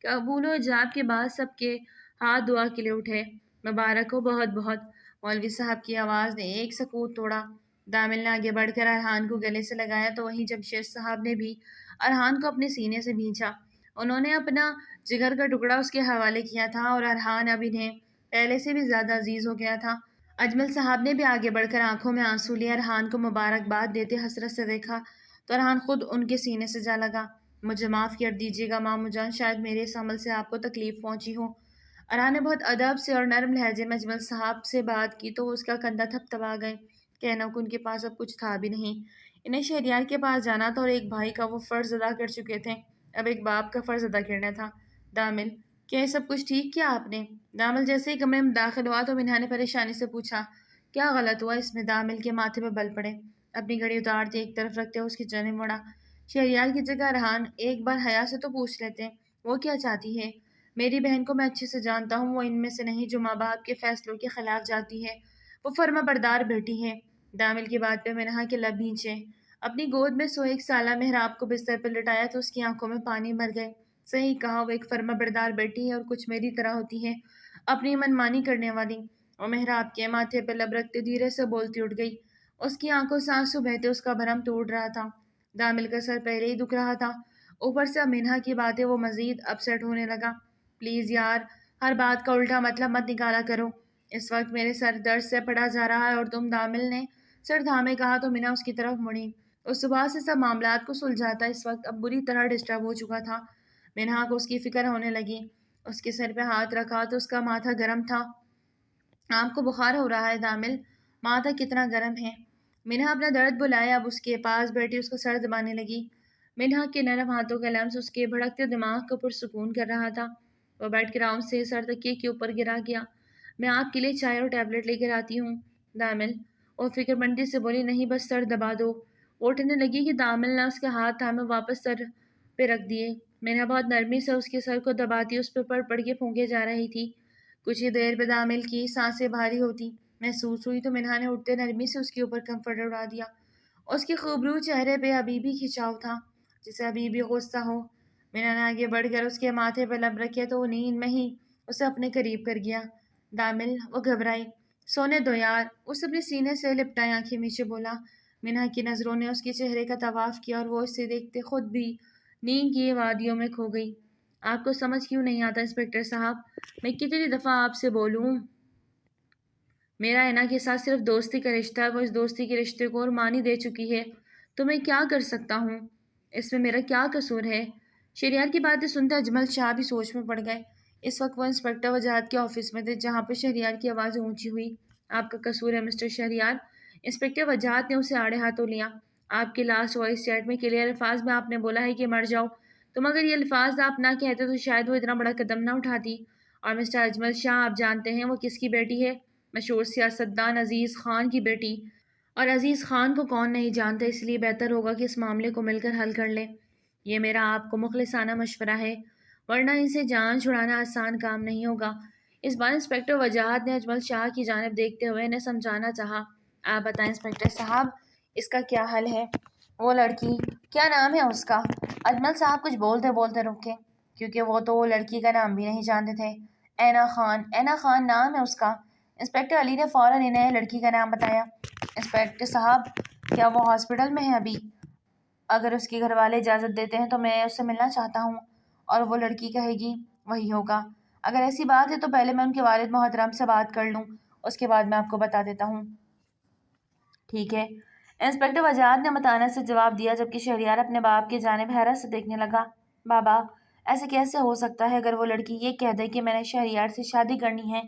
قبول و ایجاب کے بعد سب کے ہاتھ دعا کے لیے اٹھے۔ مبارک ہو بہت بہت۔ مولوی صاحب کی آواز نے ایک سکوت توڑا۔ دامل نے آگے بڑھ کر ارحان کو گلے سے لگایا تو وہیں جمشید صاحب نے بھی ارحان کو اپنے سینے سے بھینچا۔ انہوں نے اپنا جگر کا ٹکڑا اس کے حوالے کیا تھا اور ارحان اب انہیں پہلے سے بھی زیادہ عزیز ہو گیا تھا۔ اجمل صاحب نے بھی آگے بڑھ کر آنکھوں میں آنسو لیے ارحان کو مبارکباد دیتے حسرت سے دیکھا تو ارحان خود ان کے سینے سے جا لگا۔ مجھے معاف کر دیجیے گا مامو جان، شاید میرے اس عمل سے آپ کو تکلیف پہنچی ہو۔ ارحان نے بہت ادب سے اور نرم لہجے میں اجمل صاحب سے بات کی تو اس کا کندھا تھپتھپا گئے۔ کہنا کہ ان کے پاس اب کچھ تھا بھی نہیں، انہیں شہریار کے پاس جانا تھا اور ایک بھائی کا وہ فرض ادا کر چکے تھے، اب ایک باپ کا فرض ادا کرنا تھا۔ دامل، کیا یہ سب کچھ ٹھیک کیا آپ نے؟ دامل جیسے ہی کمرے میں داخل ہوا تو منہا نے پریشانی سے پوچھا، کیا غلط ہوا اس میں؟ دامل کے ماتھے پہ بل پڑے، اپنی گھڑی اتارتے ایک طرف رکھتے اس کی جانب مڑا۔ شہریار کی جگہ ارحان ایک بار حیا سے تو پوچھ لیتے، وہ کیا چاہتی ہے؟ میری بہن کو میں اچھے سے جانتا ہوں، وہ ان میں سے نہیں جو ماں باپ کے فیصلوں کے خلاف جاتی ہے، وہ فرما بردار بیٹی ہے۔ دامل کی بات پہ منہا کے لب بھینچے، اپنی گود میں سوئے 1 سالہ محراب کو بستر پہ لٹایا تو اس کی آنکھوں میں پانی بھر گئے۔ صحیح کہا، وہ ایک فرما بردار بیٹی ہے اور کچھ میری طرح ہوتی ہے، اپنی من مانی کرنے والی۔ اور محراب کے ماتھے پہ لب رکھتے دھیرے سے بولتی اٹھ گئی، اس کی آنکھوں سے آنسو بہتے اس کا بھرم ٹوٹ رہا تھا۔ دامل کا سر پہلے ہی دکھ رہا تھا، اوپر سے اب منہا کی باتیں وہ مزید اپسیٹ ہونے لگا۔ پلیز یار، ہر بات کا الٹا مطلب مت نکالا کرو، اس وقت میرے سر درد سے پڑا جا رہا ہے اور تم؟ دامل نے سر تھامے کہا تو منہا اس کی طرف مڑی۔ اس صبح سے سب معاملات کو سلجھاتا اس وقت اب بری طرح ڈسٹرب ہو چکا تھا۔ منہا کو اس کی فکر ہونے لگی، اس کے سر پہ ہاتھ رکھا تو اس کا ماتھا گرم تھا۔ آپ کو بخار ہو رہا ہے دامل؟ ماتھا کتنا گرم ہے؟ منہا اپنا درد بلایا، اب اس کے پاس بیٹھی اس کو سر دبانے لگی۔ منہا کے نرم ہاتھوں کا لمس اس کے بھڑکتے دماغ کو پرسکون کر رہا تھا۔ وہ بیٹھ کے آرام سے سر تکیے کے اوپر گرا گیا۔ میں آپ کے لیے چائے اور ٹیبلٹ لے کر آتی ہوں۔ دامل اور فکر مندی سے بولی، نہیں بس سر دبا دو۔ وہ اٹھنے لگی کہ دامل نے اس کے ہاتھ تھامے واپس سر پہ رکھ دیے۔ منہا بہت نرمی سے اس کے سر کو دباتی اس پہ پڑ پڑ کے پھونکے جا رہی تھی۔ کچھ ہی دیر پہ دامل کی سانسیں بھاری ہوتی محسوس ہوئی تو منہا نے اٹھتے نرمی سے اس کے اوپر کمفرٹر اڑا دیا۔ اس کے خوبرو چہرے پہ ابھی بھی کھنچاؤ تھا، جسے ابھی بھی غصہ ہو۔ منہا نے آگے بڑھ کر اس کے ماتھے پہ لب رکھے تو وہ نیند میں ہی اسے اپنے قریب کر گیا۔ دامل، وہ گھبرائی، سونے دو یار، اس اپنے سینے سے لپٹائے آنکھیں میچے بولا۔ منہا کی نظروں نے اس کے چہرے کا طواف کیا اور وہ اسے دیکھتے خود بھی نیند کی وادیوں میں کھو گئی۔ آپ کو سمجھ کیوں نہیں آتا انسپکٹر صاحب؟ میں کتنی دفعہ آپ سے بولوں؟ میرا اینا کے ساتھ صرف دوستی کا رشتہ ہے، وہ اس دوستی کے رشتے کو اور مانی دے چکی ہے، تو میں کیا کر سکتا ہوں؟ اس میں میرا کیا قصور ہے؟ شہریار کی باتیں سنتے اجمل شاہ بھی سوچ میں پڑ گئے۔ اس وقت وہ انسپکٹر وجاہت کے آفس میں تھے جہاں پہ شہریار کی آوازیں اونچی ہوئی۔ آپ کا قصور ہے مسٹر شہریار؟ انسپکٹر وجاہت نے اسے آڑے ہاتھوں لیا۔ آپ کے لاسٹ وائس چیٹ میں کلیئر الفاظ میں آپ نے بولا ہے کہ مر جاؤ، تم اگر یہ الفاظ آپ نہ کہتے تو شاید وہ اتنا بڑا قدم نہ اٹھاتی۔ اور مسٹر اجمل شاہ، آپ جانتے ہیں وہ کس کی بیٹی ہے؟ مشہور سیاستدان عزیز خان کی بیٹی۔ اور عزیز خان کو کون نہیں جانتا، اس لیے بہتر ہوگا کہ اس معاملے کو مل کر حل کر لیں۔ یہ میرا آپ کو مخلصانہ مشورہ ہے، ورنہ ان سے جان چھڑانا آسان کام نہیں ہوگا۔ اس بار انسپکٹر وجاہت نے اجمل شاہ کی جانب دیکھتے ہوئے انہیں سمجھانا چاہا۔ آپ بتائیں انسپکٹر صاحب، اس کا کیا حل ہے؟ وہ لڑکی کیا نام ہے اس کا؟ اجمل صاحب کچھ بولتے بولتے رکے کیونکہ وہ تو لڑکی کا نام بھی نہیں جانتے تھے۔ اینا خان، اینا خان نام ہے اس کا۔ انسپکٹر علی نے فوراً انہیں لڑکی کا نام بتایا۔ انسپکٹر صاحب کیا وہ ہاسپٹل میں ہے ابھی؟ اگر اس کے گھر والے اجازت دیتے ہیں تو میں اس سے ملنا چاہتا ہوں۔ اور وہ لڑکی کہے گی وہی ہوگا۔ اگر ایسی بات ہے تو پہلے میں ان کے والد محترم سے بات کر لوں، اس کے بعد میں آپ کو بتا دیتا ہوں۔ ٹھیک ہے، انسپکٹر وجاہت نے متانت سے جواب دیا، جبکہ شہریار اپنے باپ کی جانب حیرت سے دیکھنے لگا۔ بابا، ایسے کیسے ہو سکتا ہے؟ اگر وہ لڑکی یہ کہہ دے کہ میں نے شہریار سے شادی کرنی ہے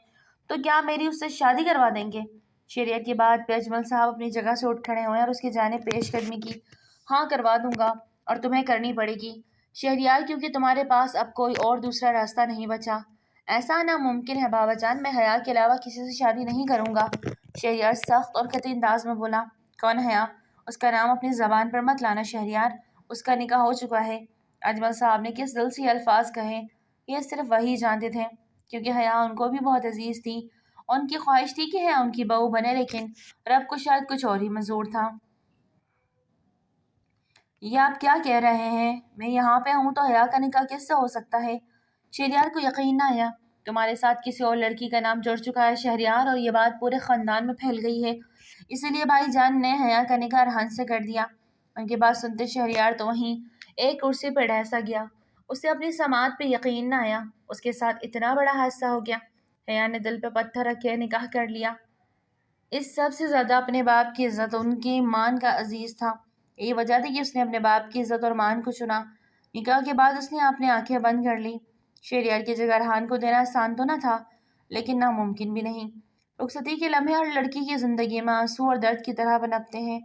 تو کیا میری اس سے شادی کروا دیں گے؟ شہریار کی بات پہ اجمل صاحب اپنی جگہ سے اٹھ کھڑے ہوئے اور اس کی جانب پیش قدمی کی۔ ہاں کروا دوں گا، اور تمہیں کرنی پڑے گی شہریار، کیونکہ تمہارے پاس اب کوئی اور دوسرا راستہ نہیں بچا۔ ایسا ناممکن ہے بابا جان، میں حیا کے علاوہ کسی سے شادی نہیں کروں گا۔ شہریار سخت اور قطعی انداز میں بولا۔ کون حیا؟ اس کا نام اپنی زبان پر مت لانا شہریار، اس کا نکاح ہو چکا ہے۔ اجمل صاحب نے کس دل سے یہ الفاظ کہے یہ صرف وہی جانتے تھے، کیونکہ حیا ان کو بھی بہت عزیز تھی۔ ان کی خواہش تھی کہ حیا ان کی بہو بنے، لیکن رب کو شاید کچھ اور ہی منظور تھا۔ یہ آپ کیا کہہ رہے ہیں؟ میں یہاں پہ ہوں تو حیا کا نکاح کس سے ہو سکتا ہے؟ شہریار کو یقین نہ آیا۔ تمہارے ساتھ کسی اور لڑکی کا نام جڑ چکا ہے شہریار، اور یہ بات پورے خاندان میں پھیل گئی ہے، اسی لیے بھائی جان نے حیا کا نکاح ارحان سے کر دیا۔ ان کی بات سنتے شہریار تو وہیں ایک کرسی پہ ڈھیسا گیا۔ اسے اپنی سماعت پہ یقین نہ آیا، اس کے ساتھ اتنا بڑا حادثہ ہو گیا۔ حیا نے دل پہ پتھر رکھ کے نکاح کر لیا۔ اس سب سے زیادہ اپنے باپ کی عزت ان کی مان کا عزیز تھا۔ یہی وجہ تھی کہ اس نے اپنے باپ کی عزت اور مان کو چنا۔ نکاح کے بعد اس نے اپنی آنکھیں بند کر لی۔ شہریار کی جگہ ارحان کو دینا آسان تو نہ تھا، لیکن ناممکن بھی نہیں۔ رخصتی کے لمحے ہر لڑکی کی زندگی میں آنسو اور درد کی طرح بنپتے ہیں۔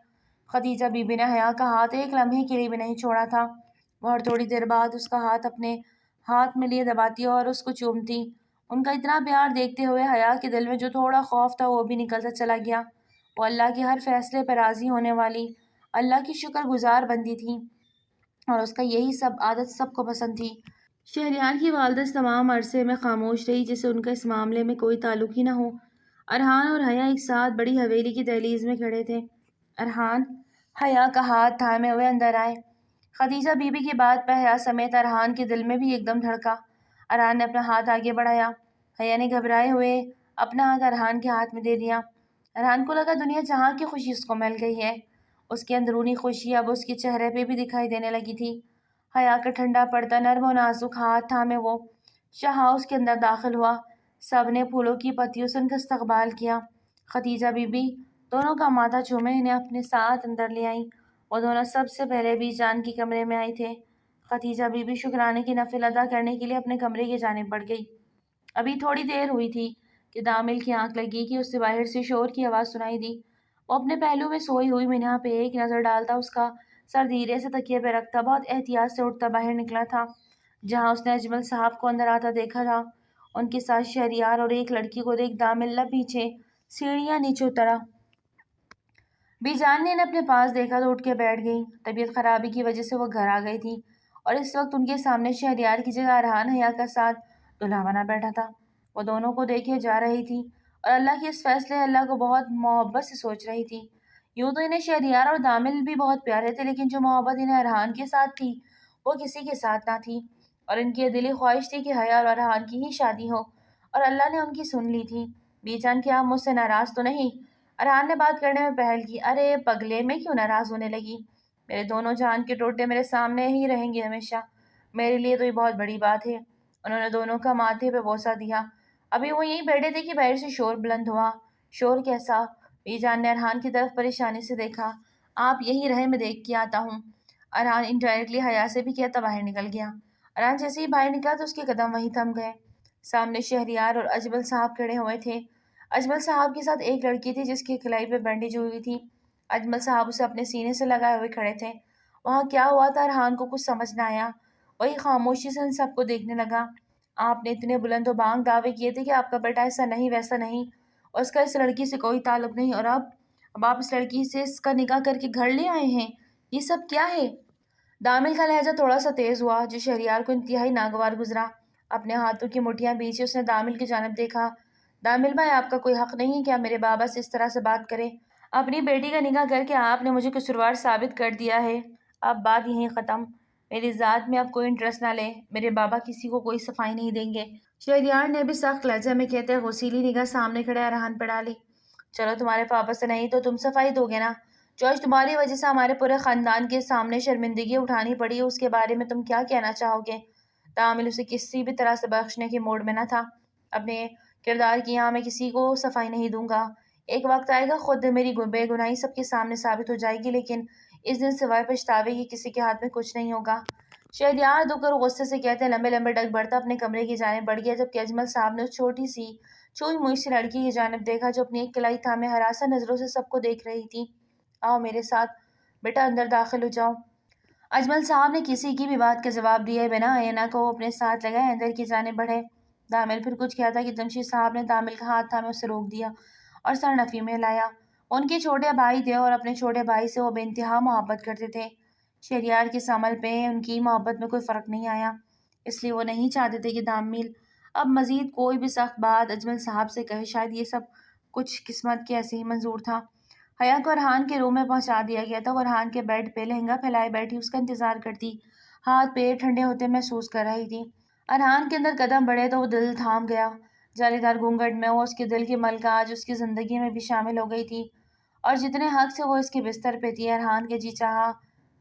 خدیجہ بی بی نے حیا کا ہاتھ ایک لمحے کے لیے بھی نہیں چھوڑا تھا۔ وہ ہر تھوڑی دیر بعد اس کا ہاتھ اپنے ہاتھ میں لیے دباتی اور اس کو چومتی۔ ان کا اتنا پیار دیکھتے ہوئے حیا کے دل میں جو تھوڑا خوف تھا وہ بھی نکلتا چلا گیا۔ وہ اللہ کے ہر فیصلے پر راضی ہونے والی، اللہ کی شکر گزار بندی تھی، اور اس کا یہی سب عادت سب کو پسند تھی۔ شہریار کی والدہ اس تمام عرصے میں خاموش رہی، جسے ان کا اس معاملے میں کوئی تعلق ہی نہ ہو۔ ارحان اور حیا ایک ساتھ بڑی حویلی کی دہلیز میں کھڑے تھے۔ ارحان حیا کا ہاتھ تھامے ہوئے اندر آئے۔ خدیجہ بی بی کی بات پہ حیا سمیت ارحان کے دل میں بھی ایک دم دھڑکا۔ ارحان نے اپنا ہاتھ آگے بڑھایا۔ حیا نے گھبرائے ہوئے اپنا ہاتھ ارحان کے ہاتھ میں دے دیا۔ ارحان کو لگا دنیا جہاں کی خوشی اس کو مل گئی ہے۔ اس کی اندرونی خوشی اب اس کے چہرے پہ بھی دکھائی دینے لگی تھی۔ حیا کا ٹھنڈا پڑتا نرم و نازک ہاتھ تھامے وہ شاہ ہاؤس کے اندر داخل ہوا۔ سب نے پھولوں کی پتیوں سے ان کا استقبال کیا۔ خدیجہ بی بی دونوں کا ماتھا چومے انہیں اپنے ساتھ اندر لے آئیں۔ وہ دونوں سب سے پہلے بی جان کے کمرے میں آئے تھے۔ خدیجہ بی بی شکرانے کی نفل ادا کرنے کے لیے اپنے کمرے کی جانب بڑھ گئی۔ ابھی تھوڑی دیر ہوئی تھی کہ دامل کی آنکھ لگی کہ اس سے باہر سے شور کی آواز سنائی دی۔ وہ اپنے پہلو میں سوئی ہوئی منہا پہ ایک نظر ڈالتا، اس کا سر دھیرے سے تکیے پہ رکھتا، بہت احتیاط سے اٹھتا باہر نکلا تھا، جہاں اس نے اجمل صاحب کو اندر آتا دیکھا تھا۔ ان کے ساتھ شہریار اور ایک لڑکی کو دیکھ دامل لب پیچھے سیڑھیاں نیچے اترا۔ بی جان نے انہیں اپنے پاس دیکھا تو اٹھ کے بیٹھ گئی۔ طبیعت خرابی کی وجہ سے وہ گھر آ گئی تھی، اور اس وقت ان کے سامنے شہریار کی جگہ ارحان حیا کا ساتھ دلہا بنا بیٹھا تھا۔ وہ دونوں کو دیکھے جا رہی تھی اور اللہ کے اس فیصلے اللہ کو بہت محبت سے سوچ رہی تھی۔ یوں تو انہیں شہریار اور دامل بھی بہت پیارے تھے، لیکن جو محبت انہیں ارحان کے ساتھ تھی وہ کسی کے ساتھ نہ تھی، اور ان کی دلی خواہش تھی کہ حیا اور ارحان کی ہی شادی ہو، اور اللہ نے ان کی سن لی تھی۔ بی جان کیا آپ مجھ سے ناراض تو نہیں؟ ارحان نے بات کرنے میں پہل کی۔ ارے پگلے، میں کیوں ناراض ہونے لگی؟ میرے دونوں جان کے ٹوٹے میرے سامنے ہی رہیں گے ہمیشہ، میرے لیے تو یہ بہت بڑی بات ہے۔ انہوں نے دونوں کا ماتھے پہ بوسہ دیا۔ ابھی وہ یہیں بیٹھے تھے کہ باہر سے شور بلند ہوا۔ شور کیسا؟ بی جان نے ارحان کی طرف پریشانی سے دیکھا۔ آپ یہی رہے، میں دیکھ کے آتا ہوں۔ ارحان انڈائریکٹلی حیا سے بھی کہتا باہر نکل گیا۔ ارحان جیسے ہی باہر نکلا تو اس کے قدم وہیں تھم گئے۔ سامنے شہریار اور اجمل صاحب کھڑے ہوئے تھے۔ اجمل صاحب کے ساتھ ایک لڑکی تھی جس کی کلائی پہ بینڈیج ہوئی تھی۔ اجمل صاحب اسے اپنے سینے سے لگائے ہوئے کھڑے تھے۔ وہاں کیا ہوا تھا ارحان کو کچھ سمجھ نہ آیا۔ وہی خاموشی سے ان سب کو دیکھنے لگا۔ آپ نے اتنے بلند و بانگ دعوے کیے تھے کہ آپ کا بیٹا ایسا نہیں ویسا نہیں، اور اس کا اس لڑکی سے کوئی تعلق نہیں، اور اب آپ اس لڑکی سے اس کا نکاح کر کے گھر لے آئے ہیں، یہ سب کیا ہے؟ دامل کا لہجہ تھوڑا سا تیز ہوا، جو شہریار کو انتہائی ناگوار گزرا۔ اپنے ہاتھوں کی مٹھیاں بیچے اس نے دامل کی جانب دیکھا۔ دامل بھائی، آپ کا کوئی حق نہیں ہے کہ آپ میرے بابا سے اس طرح سے بات کریں۔ اپنی بیٹی کا نکاح کر کے آپ نے مجھے قصوروار ثابت کر دیا ہے۔ اب بات یہیں ختم۔ میری ذات میں اب کوئی انٹرسٹ نہ لے۔ میرے بابا کسی کو کوئی صفائی نہیں دیں گے۔ شہریار نے بھی سخت لہجے میں کہتے غسیلی نگاہ سامنے کھڑے ارحان پہ ڈالی۔ چلو تمہارے پاپا سے نہیں تو تم صفائی دو گے نا؟ جو آج تمہاری وجہ سے ہمارے پورے خاندان کے سامنے شرمندگی اٹھانی پڑی، اس کے بارے میں تم کیا کہنا چاہو گے؟ تامل اسے کسی بھی طرح سے بخشنے کے موڈ میں نہ تھا۔ اپنے کردار کی یہاں میں کسی کو صفائی نہیں دوں گا۔ ایک وقت آئے گا خود میری بے گناہی سب کے سامنے ثابت ہو جائے گی، لیکن اس دن سوائے پچھتاوے کے کسی کے ہاتھ میں کچھ نہیں ہوگا۔ شہریار دکھ اور غصے سے کہتے لمبے لمبے ڈگ بڑھتا اپنے کمرے کی جانب بڑھ گیا، جبکہ اجمل صاحب نے اس چھوٹی سی چوئی موئی سی لڑکی کی جانب دیکھا جو اپنی ایک کلائی تھامے ہراساں نظروں سے سب کو دیکھ رہی تھی۔ آؤ میرے ساتھ بیٹا، اندر داخل ہو جاؤ۔ اجمل صاحب نے کسی کی بھی بات کا جواب دیے بنا اینا کو اپنے ساتھ لگائے اندر کی جانب بڑھے۔ تامل پھر کچھ کہتا کہ جمشید صاحب نے تامل کا ہاتھ تھامے اسے روک دیا اور سر نفی میں لایا۔ ان کے چھوٹے بھائی تھے اور اپنے چھوٹے بھائی سے وہ بے انتہا محبت کرتے تھے۔ شہریار کے عمل پہ ان کی محبت میں کوئی فرق نہیں آیا، اس لیے وہ نہیں چاہتے تھے کہ تامل اب مزید کوئی بھی سخت بات اجمل صاحب سے کہے۔ شاید یہ سب کچھ قسمت کے ایسے ہی منظور تھا۔ حیا کو ارحان کے روم میں پہنچا دیا گیا تھا۔ وہ ارحان کے بیڈ پہ لہنگا پھیلائے بیٹھی اس کا انتظار کرتی، ہاتھ پیر ٹھنڈے ہوتے محسوس کر رہی تھی۔ ارحان کے اندر قدم بڑھے تو وہ دل تھام گیا۔ جالی دار گھونگھٹ میں وہ اس کے دل کی ملکہ آج اس کی زندگی میں بھی شامل ہو گئی تھی، اور جتنے حق سے وہ اس کے بستر پہ تھی۔ ارحان کا جی چاہا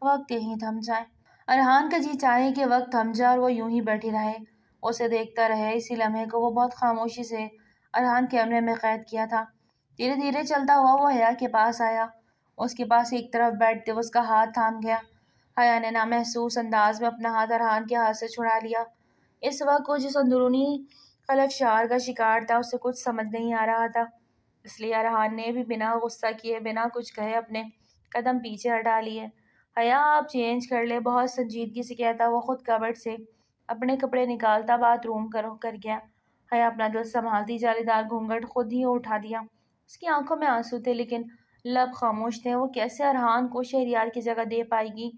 وقت یہیں تھم جائے۔ ارحان کا جی چاہے کہ وقت تھم جائے اور وہ یوں ہی بیٹھی رہے، اسے دیکھتا رہے۔ اسی لمحے کو وہ بہت خاموشی سے ارحان کے کمرے میں قید کیا تھا۔ دھیرے دھیرے چلتا ہوا وہ حیا کے پاس آیا، اس کے پاس ایک طرف بیٹھتے وہ اس کا ہاتھ تھام گیا۔ حیا نے نامحسوس انداز میں اپنا ہاتھ ارحان کے ہاتھ سے چھڑا لیا۔ اس وقت وہ جس اندرونی خلفشار کا شکار تھا اسے کچھ سمجھ نہیں آ رہا تھا، اس لیے ارحان نے بھی بنا غصہ کیے بنا کچھ کہے اپنے قدم پیچھے ہٹا لیے۔ حیا آپ چینج کر لے، بہت سنجیدگی سے کہتا وہ خود کبرڈ سے اپنے کپڑے نکالتا باتھ روم کر گیا۔ حیا اپنا دل سنبھالتی جالی دار گھونگھٹ خود ہی اٹھا دیا۔ اس کی آنکھوں میں آنسو تھے لیکن لب خاموش تھے۔ وہ کیسے ارحان کو شہریار کی جگہ دے پائے گی،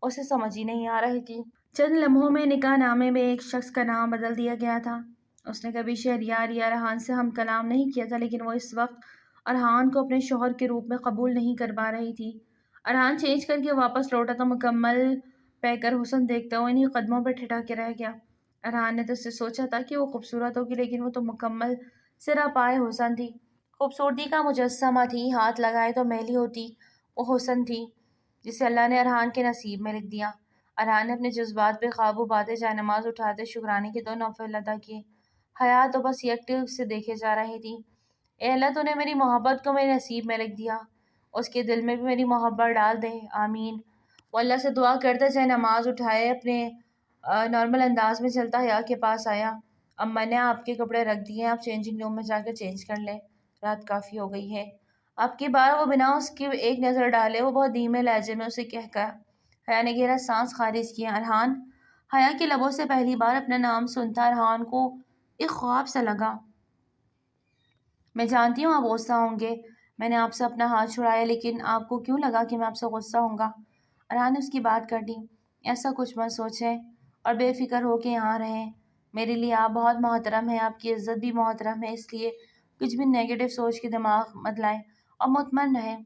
اسے سمجھ ہی نہیں آ رہی تھی۔ چند لمحوں میں نکاح نامے میں ایک شخص کا نام بدل دیا گیا تھا۔ اس نے کبھی شہریار یا ارحان سے ہم کلام نہیں کیا تھا، لیکن وہ اس وقت ارحان کو اپنے شوہر کے روپ میں قبول نہیں کر پا رہی تھی۔ ارحان چینج کر کے واپس لوٹا تو مکمل پیکر حسن دیکھتا ہوا انہیں قدموں پہ ٹھٹا کے رہ گیا۔ ارحان نے تو اس سے سوچا تھا کہ وہ خوبصورت ہوگی، لیکن وہ تو مکمل سرا پائے حسن تھی، خوبصورتی کا مجسمہ تھی۔ ہاتھ لگائے تو میلی ہوتی، وہ حسن تھی جسے اللہ نے ارحان کے نصیب میں لکھ دیا۔ ارحان نے اپنے جذبات پہ قابو پاتے جائے نماز اٹھاتے شکرانے کے 2 نوافل ادا کیے۔ حیا تو بس یکٹک سے دیکھے جا رہی تھی۔ اے اللہ، تو نے میری محبت کو میرے نصیب میں لکھ دیا، اس کے دل میں بھی میری محبت ڈال دے، آمین۔ وہ اللہ سے دعا کرتا جائے نماز اٹھائے اپنے نارمل انداز میں چلتا حیا کے پاس آیا۔ اماں نے آپ کے کپڑے رکھ دیے ہیں، آپ چینجنگ روم میں جا کر چینج کر لیں، رات کافی ہو گئی ہے۔ اب کی بار وہ بنا اس کی ایک نظر ڈالے وہ بہت دھیمے لہجے میں اسے کہہ گیا۔ حیا نے گہرا سانس خارج کیا۔ ارحان۔ حیا کے لبوں سے پہلی بار اپنا نام سنتا ارحان کو ایک خواب سا لگا۔ میں جانتی ہوں آپ غصہ ہوں گے، میں نے آپ سے اپنا ہاتھ چھڑایا، لیکن آپ کو کیوں لگا کہ میں آپ سے غصہ ہوں گا؟ ارحان نے اس کی بات کر دی۔ ایسا کچھ مت سوچیں اور بے فکر ہو کے یہاں رہیں۔ میرے لیے آپ بہت محترم ہیں، آپ کی عزت بھی محترم ہے، اس لیے کچھ بھی نیگیٹو سوچ کے دماغ مت لائیں اور مطمئن رہیں۔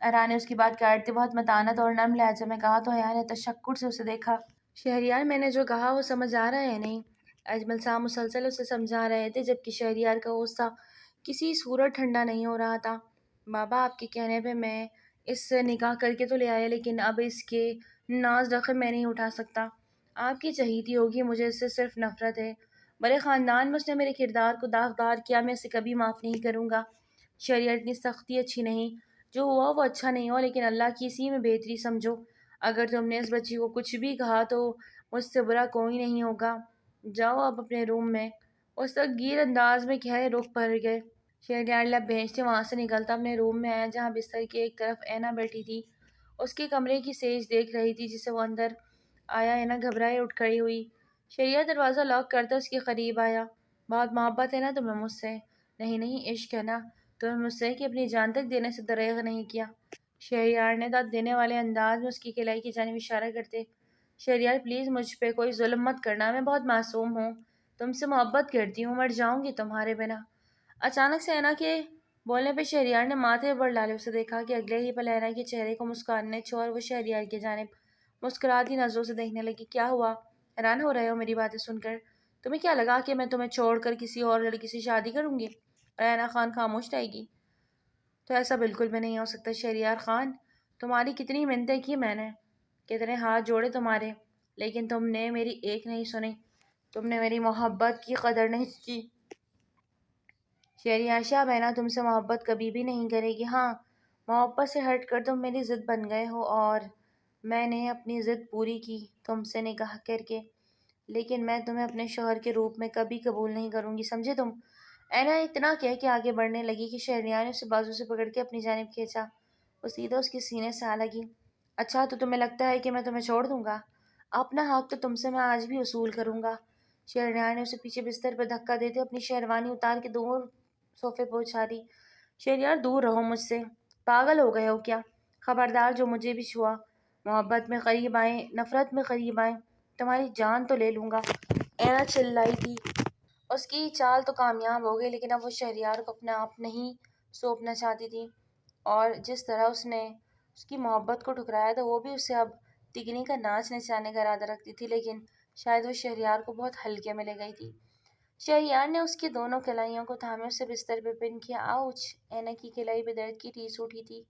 ارحان نے اس کی بات کاٹتے بہت متانت اور نرم لہجے میں کہا تو حیا نے تشکر سے اسے دیکھا۔ شہریار، میں نے جو کہا وہ سمجھ آ رہا ہے نہیں؟ اجمل صاحب مسلسل اسے سمجھا رہے تھے، جبکہ شہریار کا غصہ کسی صورت ٹھنڈا نہیں ہو رہا تھا۔ بابا، آپ کے کہنے پہ میں اس سے نکاح کر کے تو لے آیا، لیکن اب اس کے ناز رقم میں نہیں اٹھا سکتا۔ آپ کی چہیتی ہوگی، مجھے اس سے صرف نفرت ہے۔ بڑے خاندان میں اس نے میرے کردار کو داغدار کیا، میں اسے کبھی معاف نہیں کروں گا۔ شہریار، اتنی سختی اچھی نہیں، جو ہوا وہ اچھا نہیں ہوا، لیکن اللہ کی اسی میں بہتری سمجھو۔ اگر تم نے اس بچی کو کچھ بھی کہا تو مجھ سے برا کوئی نہیں ہوگا۔ جاؤ اب اپنے روم میں، اس تک گیر انداز میں کہے رخ پر گئے۔ شہریار لب بھیجتے وہاں سے نکلتا اپنے روم میں آیا، جہاں بستر کی ایک طرف اینا بیٹھی تھی، اس کے کمرے کی سیج دیکھ رہی تھی جسے وہ اندر آیا۔ اینا گھبرائے اٹھ کھڑی ہوئی۔ شہریار دروازہ لاک کرتا اس کے قریب آیا۔ بہت محبت ہے نا تمہیں مجھ سے؟ نہیں نہیں، عشق ہے نا تمہیں مجھ سے کہ اپنی جان تک دینے سے دریغ نہیں کیا۔ شہریار نے داد دینے والے انداز میں اس کی کلائی کی جانب اشارہ کرتے۔ شہریار، پلیز مجھ پہ کوئی ظلم مت کرنا، میں بہت معصوم ہوں، تم سے محبت کرتی ہوں، مر جاؤں گی تمہارے بنا۔ اچانک سے اینا کے بولنے پہ شہریار نے ماتھے پر ڈالے اسے دیکھا کہ اگلے ہی پل اینا کے چہرے کو مسکرانے چھوڑ وہ شہریار کی جانب مسکراتی نظروں سے دیکھنے لگی۔ کیا ہوا؟ حیران ہو رہے ہو میری باتیں سن کر؟ تمہیں کیا لگا کہ میں تمہیں چھوڑ کر کسی اور لڑکی سے شادی کروں گی؟ اینا خان خاموش رہے گی۔ تو ایسا بالکل بھی نہیں ہو سکتا شہریار خان، تمہاری کتنی منتیں کی میں نے، کتنے ہاتھ جوڑے تمہارے، لیکن تم نے میری ایک نہیں سنی، تم نے میری محبت کی قدر نہیں کی۔ شہریار شاہ بہنا تم سے محبت کبھی بھی نہیں کرے گی۔ ہاں، محبت سے ہٹ کر تم میری ضد بن گئے ہو اور میں نے اپنی ضد پوری کی تم سے نکاح کر کے، لیکن میں تمہیں اپنے شوہر کے روپ میں کبھی قبول نہیں کروں گی، سمجھے تم؟ اینا اتنا کہہ کے آگے بڑھنے لگی کہ شہریار نے اسے بازو سے پکڑ کے اپنی جانب کھینچا۔ وہ سیدھا اس کے سینے سے آ لگی۔ اچھا تو تمہیں لگتا ہے کہ میں تمہیں چھوڑ دوں گا؟ اپنا حق تو تم سے میں آج بھی وصول کروں گا۔ شہریار نے اسے پیچھے بستر پر دھکا دیتے اپنی شیروانی اتار کے دور صوفے پر اچھالی۔ شہریار دور رہو مجھ سے، پاگل ہو گئے ہو کیا؟ خبردار جو مجھے بھی چھوا، محبت میں قریب آئیں، نفرت میں قریب آئیں، تمہاری جان تو لے لوں گا۔ اینا چلائی تھی۔ اس کی چال تو کامیاب ہو گئی لیکن اب وہ شہریار کو اپنا آپ نہیں سونپنا چاہتی تھی، اور جس طرح اس نے اس کی محبت کو ٹھکرایا تھا وہ بھی اسے اب تکنی کا ناچ نچانے کا ارادہ رکھتی تھی، لیکن شاید وہ شہریار کو بہت ہلکے میں لے گئی تھی۔ شہریار نے اس کی دونوں کلائیوں کو تھامے اسے بستر پہ پن کیا۔ آؤچ! اینا کی کلائی پہ درد کی ٹیس اٹھی تھی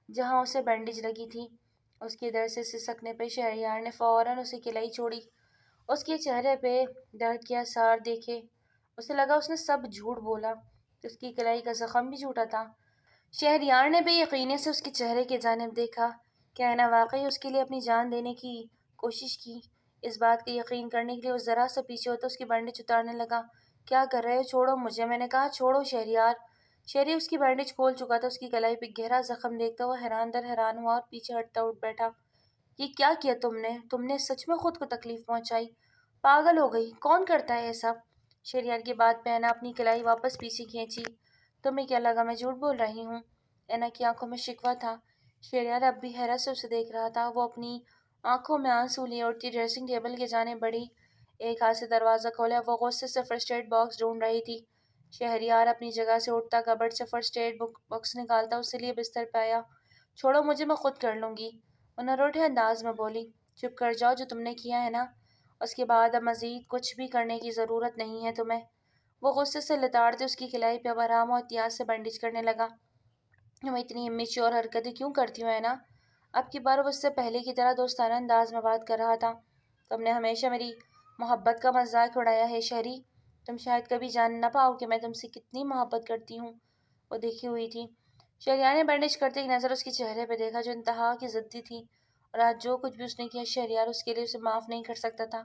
جہاں اسے بینڈیج لگی تھی۔ اس کے درد سے سسکنے پہ شہریار نے فوراً اسے کلائی چھوڑی۔ اس کے چہرے پہ درد کے آثار دیکھے اسے لگا اس نے سب جھوٹ بولا، اس کی کلائی کا زخم بھی جھوٹا تھا۔ شہریار نے بے یقینی سے اس کے چہرے کی جانب دیکھا۔ کیا اینا واقعی اس کے لیے اپنی جان دینے کی کوشش کی؟ اس بات کا یقین کرنے کے لیے وہ ذرا سا پیچھے ہوتا اس کی بینڈیج اتارنے لگا۔ کیا کر رہے ہو؟ چھوڑو مجھے، میں نے کہا چھوڑو شہریار۔ شہری اس کی بینڈیج کھول چکا تھا۔ اس کی کلائی پہ گہرا زخم دیکھتا وہ حیران در حیران ہوا اور پیچھے ہٹتا اٹھ بیٹھا۔ یہ کیا کیا تم نے؟ تم نے سچ میں خود کو تکلیف پہنچائی؟ پاگل ہو گئی؟ کون کرتا ہے یہ سب؟ شہریار کی بات پہ اینا اپنی کلائی واپس پیچھے کھینچی۔ تمہیں کیا لگا میں جھوٹ بول رہی ہوں؟ اینا کی آنکھوں میں شکوہ تھا۔ شہریار اب بھی حیرت سے اسے دیکھ رہا تھا۔ وہ اپنی آنکھوں میں آنسو لیے اٹھتی ڈریسنگ ٹیبل کے جانب بڑھی، ایک ہاتھ سے دروازہ کھولا۔ وہ غصے سے فرسٹ ایڈ باکس ڈھونڈ رہی تھی۔ شہریار اپنی جگہ سے اٹھتا کبرڈ سے فرسٹ ایڈ باکس نکالتا اسے لیے بستر پہ آیا۔ چھوڑو مجھے، میں خود کر لوں گی، وہ نروٹے انداز میں بولی۔ چپ کر جاؤ، جو تم نے کیا ہے نا، اس کے بعد اب مزید کچھ بھی کرنے کی ضرورت نہیں ہے تمہیں۔ وہ غصے سے لتاڑتے اس کی کلائی پہ اب آرام و احتیاط سے بینڈیج کرنے لگا۔ میں اتنی امیچور حرکتیں کیوں کرتی ہوں اینا؟ اب کی بار وہ اس سے پہلے کی طرح دوستانہ انداز میں بات کر رہا تھا۔ تم نے ہمیشہ میری محبت کا مذاق اڑایا ہے شہری، تم شاید کبھی جان نہ پاؤ کہ میں تم سے کتنی محبت کرتی ہوں۔ وہ دیکھی ہوئی تھی۔ شہریار نے بینڈیج کرتے ایک نظر اس کے چہرے پہ دیکھا جو انتہا کی ضدی تھی، اور آج جو کچھ بھی اس نے کیا شہریار اس کے لیے اسے معاف نہیں کر سکتا تھا۔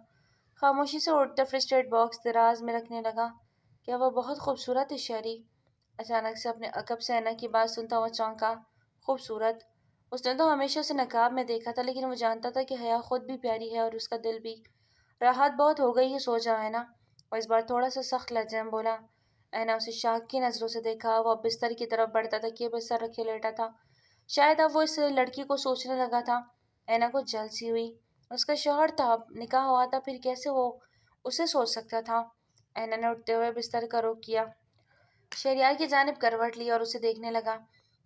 خاموشی سے اٹھتا فرسٹ ایڈ باکس دراز میں رکھنے لگا۔ کیا وہ بہت خوبصورت ہے شہری؟ اچانک سے اپنے عقب سے اینا کی بات سنتا وہ چونکا۔ خوبصورت؟ اس نے تو ہمیشہ اسے نقاب میں دیکھا تھا، لیکن وہ جانتا تھا کہ حیا خود بھی پیاری ہے اور اس کا دل بھی۔ راحت بہت ہو گئی ہے، سو جاؤ اینا، وہ اس بار تھوڑا سا سخت لہجے میں بولا۔ اینا اسے شاک کی نظروں سے دیکھا۔ وہ اب بستر کی طرف بڑھتا تکیے پہ سر رکھے لیٹا تھا۔ شاید اب وہ اس لڑکی کو سوچنے لگا تھا۔ اینا کو جلن سی ہوئی۔ اس کا شوہر تھا، نکاح ہوا تھا، پھر کیسے وہ اسے سوچ سکتا تھا؟ اینا نے اٹھتے ہوئے بستر کا رخ کیا، شہریار کی جانب کروٹ لی اور اسے دیکھنے لگا۔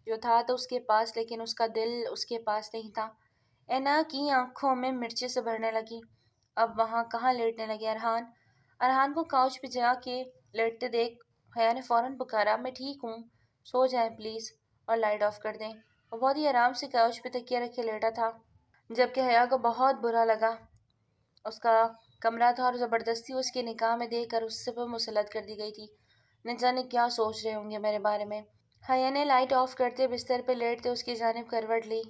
جو تھا تو اس کے پاس، لیکن اس کا دل اس کے پاس نہیں تھا۔ اینا کی آنکھوں میں مرچیں سے بھرنے لگی۔ اب وہاں کہاں لیٹنے لگے ارحان؟ ارحان کو کاؤچ پہ جا کے لیٹتے دیکھ حیا نے فوراً پکارا۔ میں ٹھیک ہوں، سو جائیں پلیز اور لائٹ آف کر دیں۔ وہ بہت ہی آرام سے کاؤچ پہ تکیہ رکھے لیٹا تھا، جبکہ حیا کو بہت برا لگا۔ اس کا کمرہ تھا اور زبردستی اس کے نکاح میں دیکھ کر اس پہ مسلط کر دی گئی تھی۔ نہ جانے کیا سوچ رہے ہوں گے میرے بارے میں۔ حیا نے لائٹ آف کرتے بستر پہ لیٹتے اس کی جانب کروٹ لی۔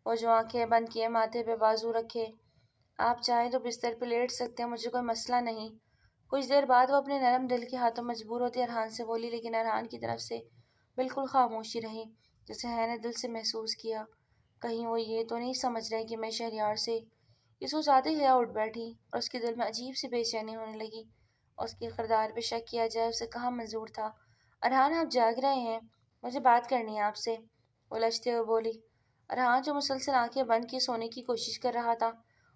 وہ جو آنکھیں بند کیے ماتھے پہ بازو رکھے۔ آپ چاہیں تو بستر پہ لیٹ سکتے ہیں، مجھے کوئی مسئلہ نہیں۔ کچھ دیر بعد وہ اپنے نرم دل کے ہاتھوں مجبور ہوتی ارحان سے بولی، لیکن ارحان کی طرف سے بالکل خاموشی رہی، جسے حیا نے دل سے محسوس کیا۔ کہیں وہ یہ تو نہیں سمجھ رہے کہ میں شہریار سے؟ یہ سوچ آتے ہی حیا اٹھ بیٹھی اور اس کے دل میں عجیب سی بے چینی ہونے لگی۔ اس کے کردار پہ شک کیا جائے اسے کہاں منظور تھا۔ ارحان آپ جاگ رہے ہیں؟ مجھے بات کرنی ہے آپ سے، وہ لجتے ہوئے بولی۔ ارحان جو مسلسل آنکھیں بند کیے سونے کی کوشش کر رہا تھا،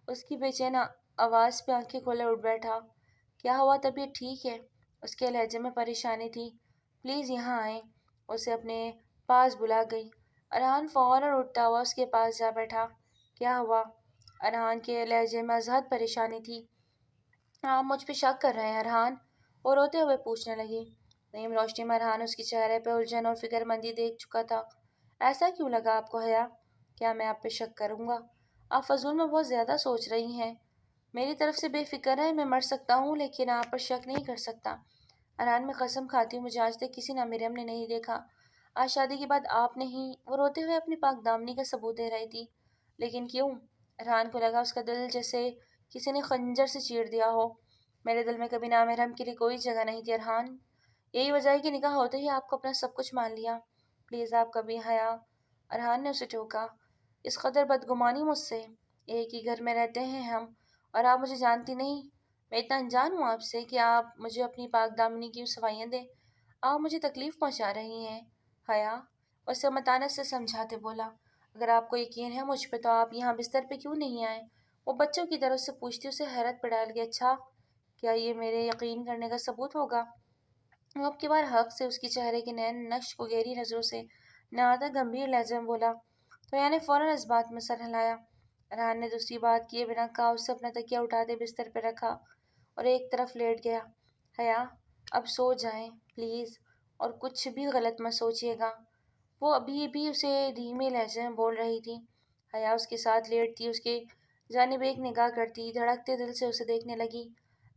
اس کی بے چین آواز پہ آنکھیں کھولے اٹھ بیٹھا۔ کیا ہوا؟ طبیعت ٹھیک ہے؟ اس کے لہجے میں پریشانی تھی۔ پلیز یہاں آئیں، اسے اپنے پاس بلا گئی۔ ارحان فوراً اٹھتا ہوا اس کے پاس جا بیٹھا۔ کیا ہوا؟ ارحان کے لہجے میں ازحد پریشانی تھی۔ آپ مجھ پہ شک کر رہے ہیں ارحان؟ وہ روتے ہوئے پوچھنے لگی۔ نیم روشنی میں ارحان اس کے چہرے پہ الجھن اور فکر مندی دیکھ چکا تھا۔ ایسا کیوں لگا آپ کو حیا؟ کیا میں آپ پہ شک کروں گا؟ آپ فضول میں بہت زیادہ سوچ رہی ہیں۔ میری طرف سے بے فکر ہے، میں مر سکتا ہوں لیکن آپ پر شک نہیں کر سکتا۔ ارحان میں قسم کھاتی ہوں مجھے آج تک کسی نامحرم نے نہیں دیکھا۔ آج شادی کے بعد آپ نے ہی۔ وہ روتے ہوئے اپنی پاک دامنی کا ثبوت دے رہی تھی۔ لیکن کیوں؟ ارحان کو لگا اس کا دل جیسے کسی نے خنجر سے چیر دیا ہو۔ میرے دل میں کبھی نامحرم کے لیے کوئی جگہ نہیں تھی ارحان۔ یہی وجہ ہے کہ نکاح ہوتے ہی آپ کو اپنا سب کچھ مان لیا۔ پلیز آپ کبھی حیا۔ ارحان نے اسے ٹوکا۔ اس قدر بدگمانی مجھ سے؟ ایک ہی گھر میں رہتے ہیں ہم اور آپ مجھے جانتی نہیں؟ میں اتنا انجان ہوں آپ سے کہ آپ مجھے اپنی پاک دامنی کی صفائیاں دیں؟ آپ مجھے تکلیف پہنچا رہی ہیں حیا۔ اسے متانت سے سمجھاتے بولا۔ اگر آپ کو یقین ہے مجھ پہ تو آپ یہاں بستر پہ کیوں نہیں آئے؟ وہ بچوں کی طرف سے پوچھتی اسے حیرت پہ ڈال گیا۔ اچھا، کیا یہ میرے یقین کرنے کا ثبوت ہوگا؟ وہ اب کی بار حق سے اس کے چہرے کے نین نقش کو گہری نظروں سے نہاتا گمبھیر لہجے میں بولا تو نے فوراً اس بات میں سر ہلایا۔ ارحان نے دوسری بات کیے بنا کاؤ سے اپنا تکیہ اٹھاتے بستر پہ رکھا اور ایک طرف لیٹ گیا۔ حیا، اب سو جائیں پلیز، اور کچھ بھی غلط مت سوچیے گا۔ وہ ابھی بھی اسے دھیمے لہجے میں بول رہی تھی۔ حیا اس کے ساتھ لیٹتی، اس کے جانب ایک نگاہ کرتی، دھڑکتے دل سے اسے دیکھنے لگی۔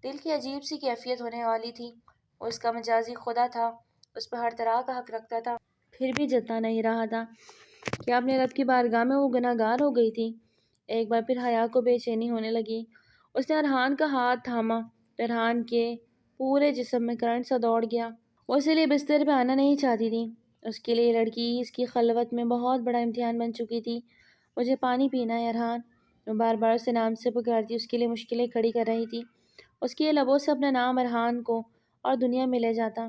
دل کی عجیب سی کیفیت ہونے والی تھی۔ وہ اس کا مجازی خدا تھا، اس پہ ہر طرح کا حق رکھتا تھا، پھر بھی جتا نہیں رہا تھا کہ اپنے رب کی بارگاہ میں وہ گناہ گار ہو گئی تھی۔ ایک بار پھر حیا کو بے چینی ہونے لگی۔ اس نے ارحان کا ہاتھ تھاما تو ارحان کے پورے جسم میں کرنٹ سا دوڑ گیا۔ وہ اسی لیے بستر پہ آنا نہیں چاہتی تھی۔ اس کے لیے لڑکی اس کی خلوت میں بہت بڑا امتحان بن چکی تھی۔ مجھے پانی پینا ہے ارحان۔ وہ بار بار اسے نام سے پکارتی، اس کے لیے مشکلیں کھڑی کر رہی تھی۔ اس کے لبوں سے اپنا نام ارحان کو اور دنیا میں لے جاتا۔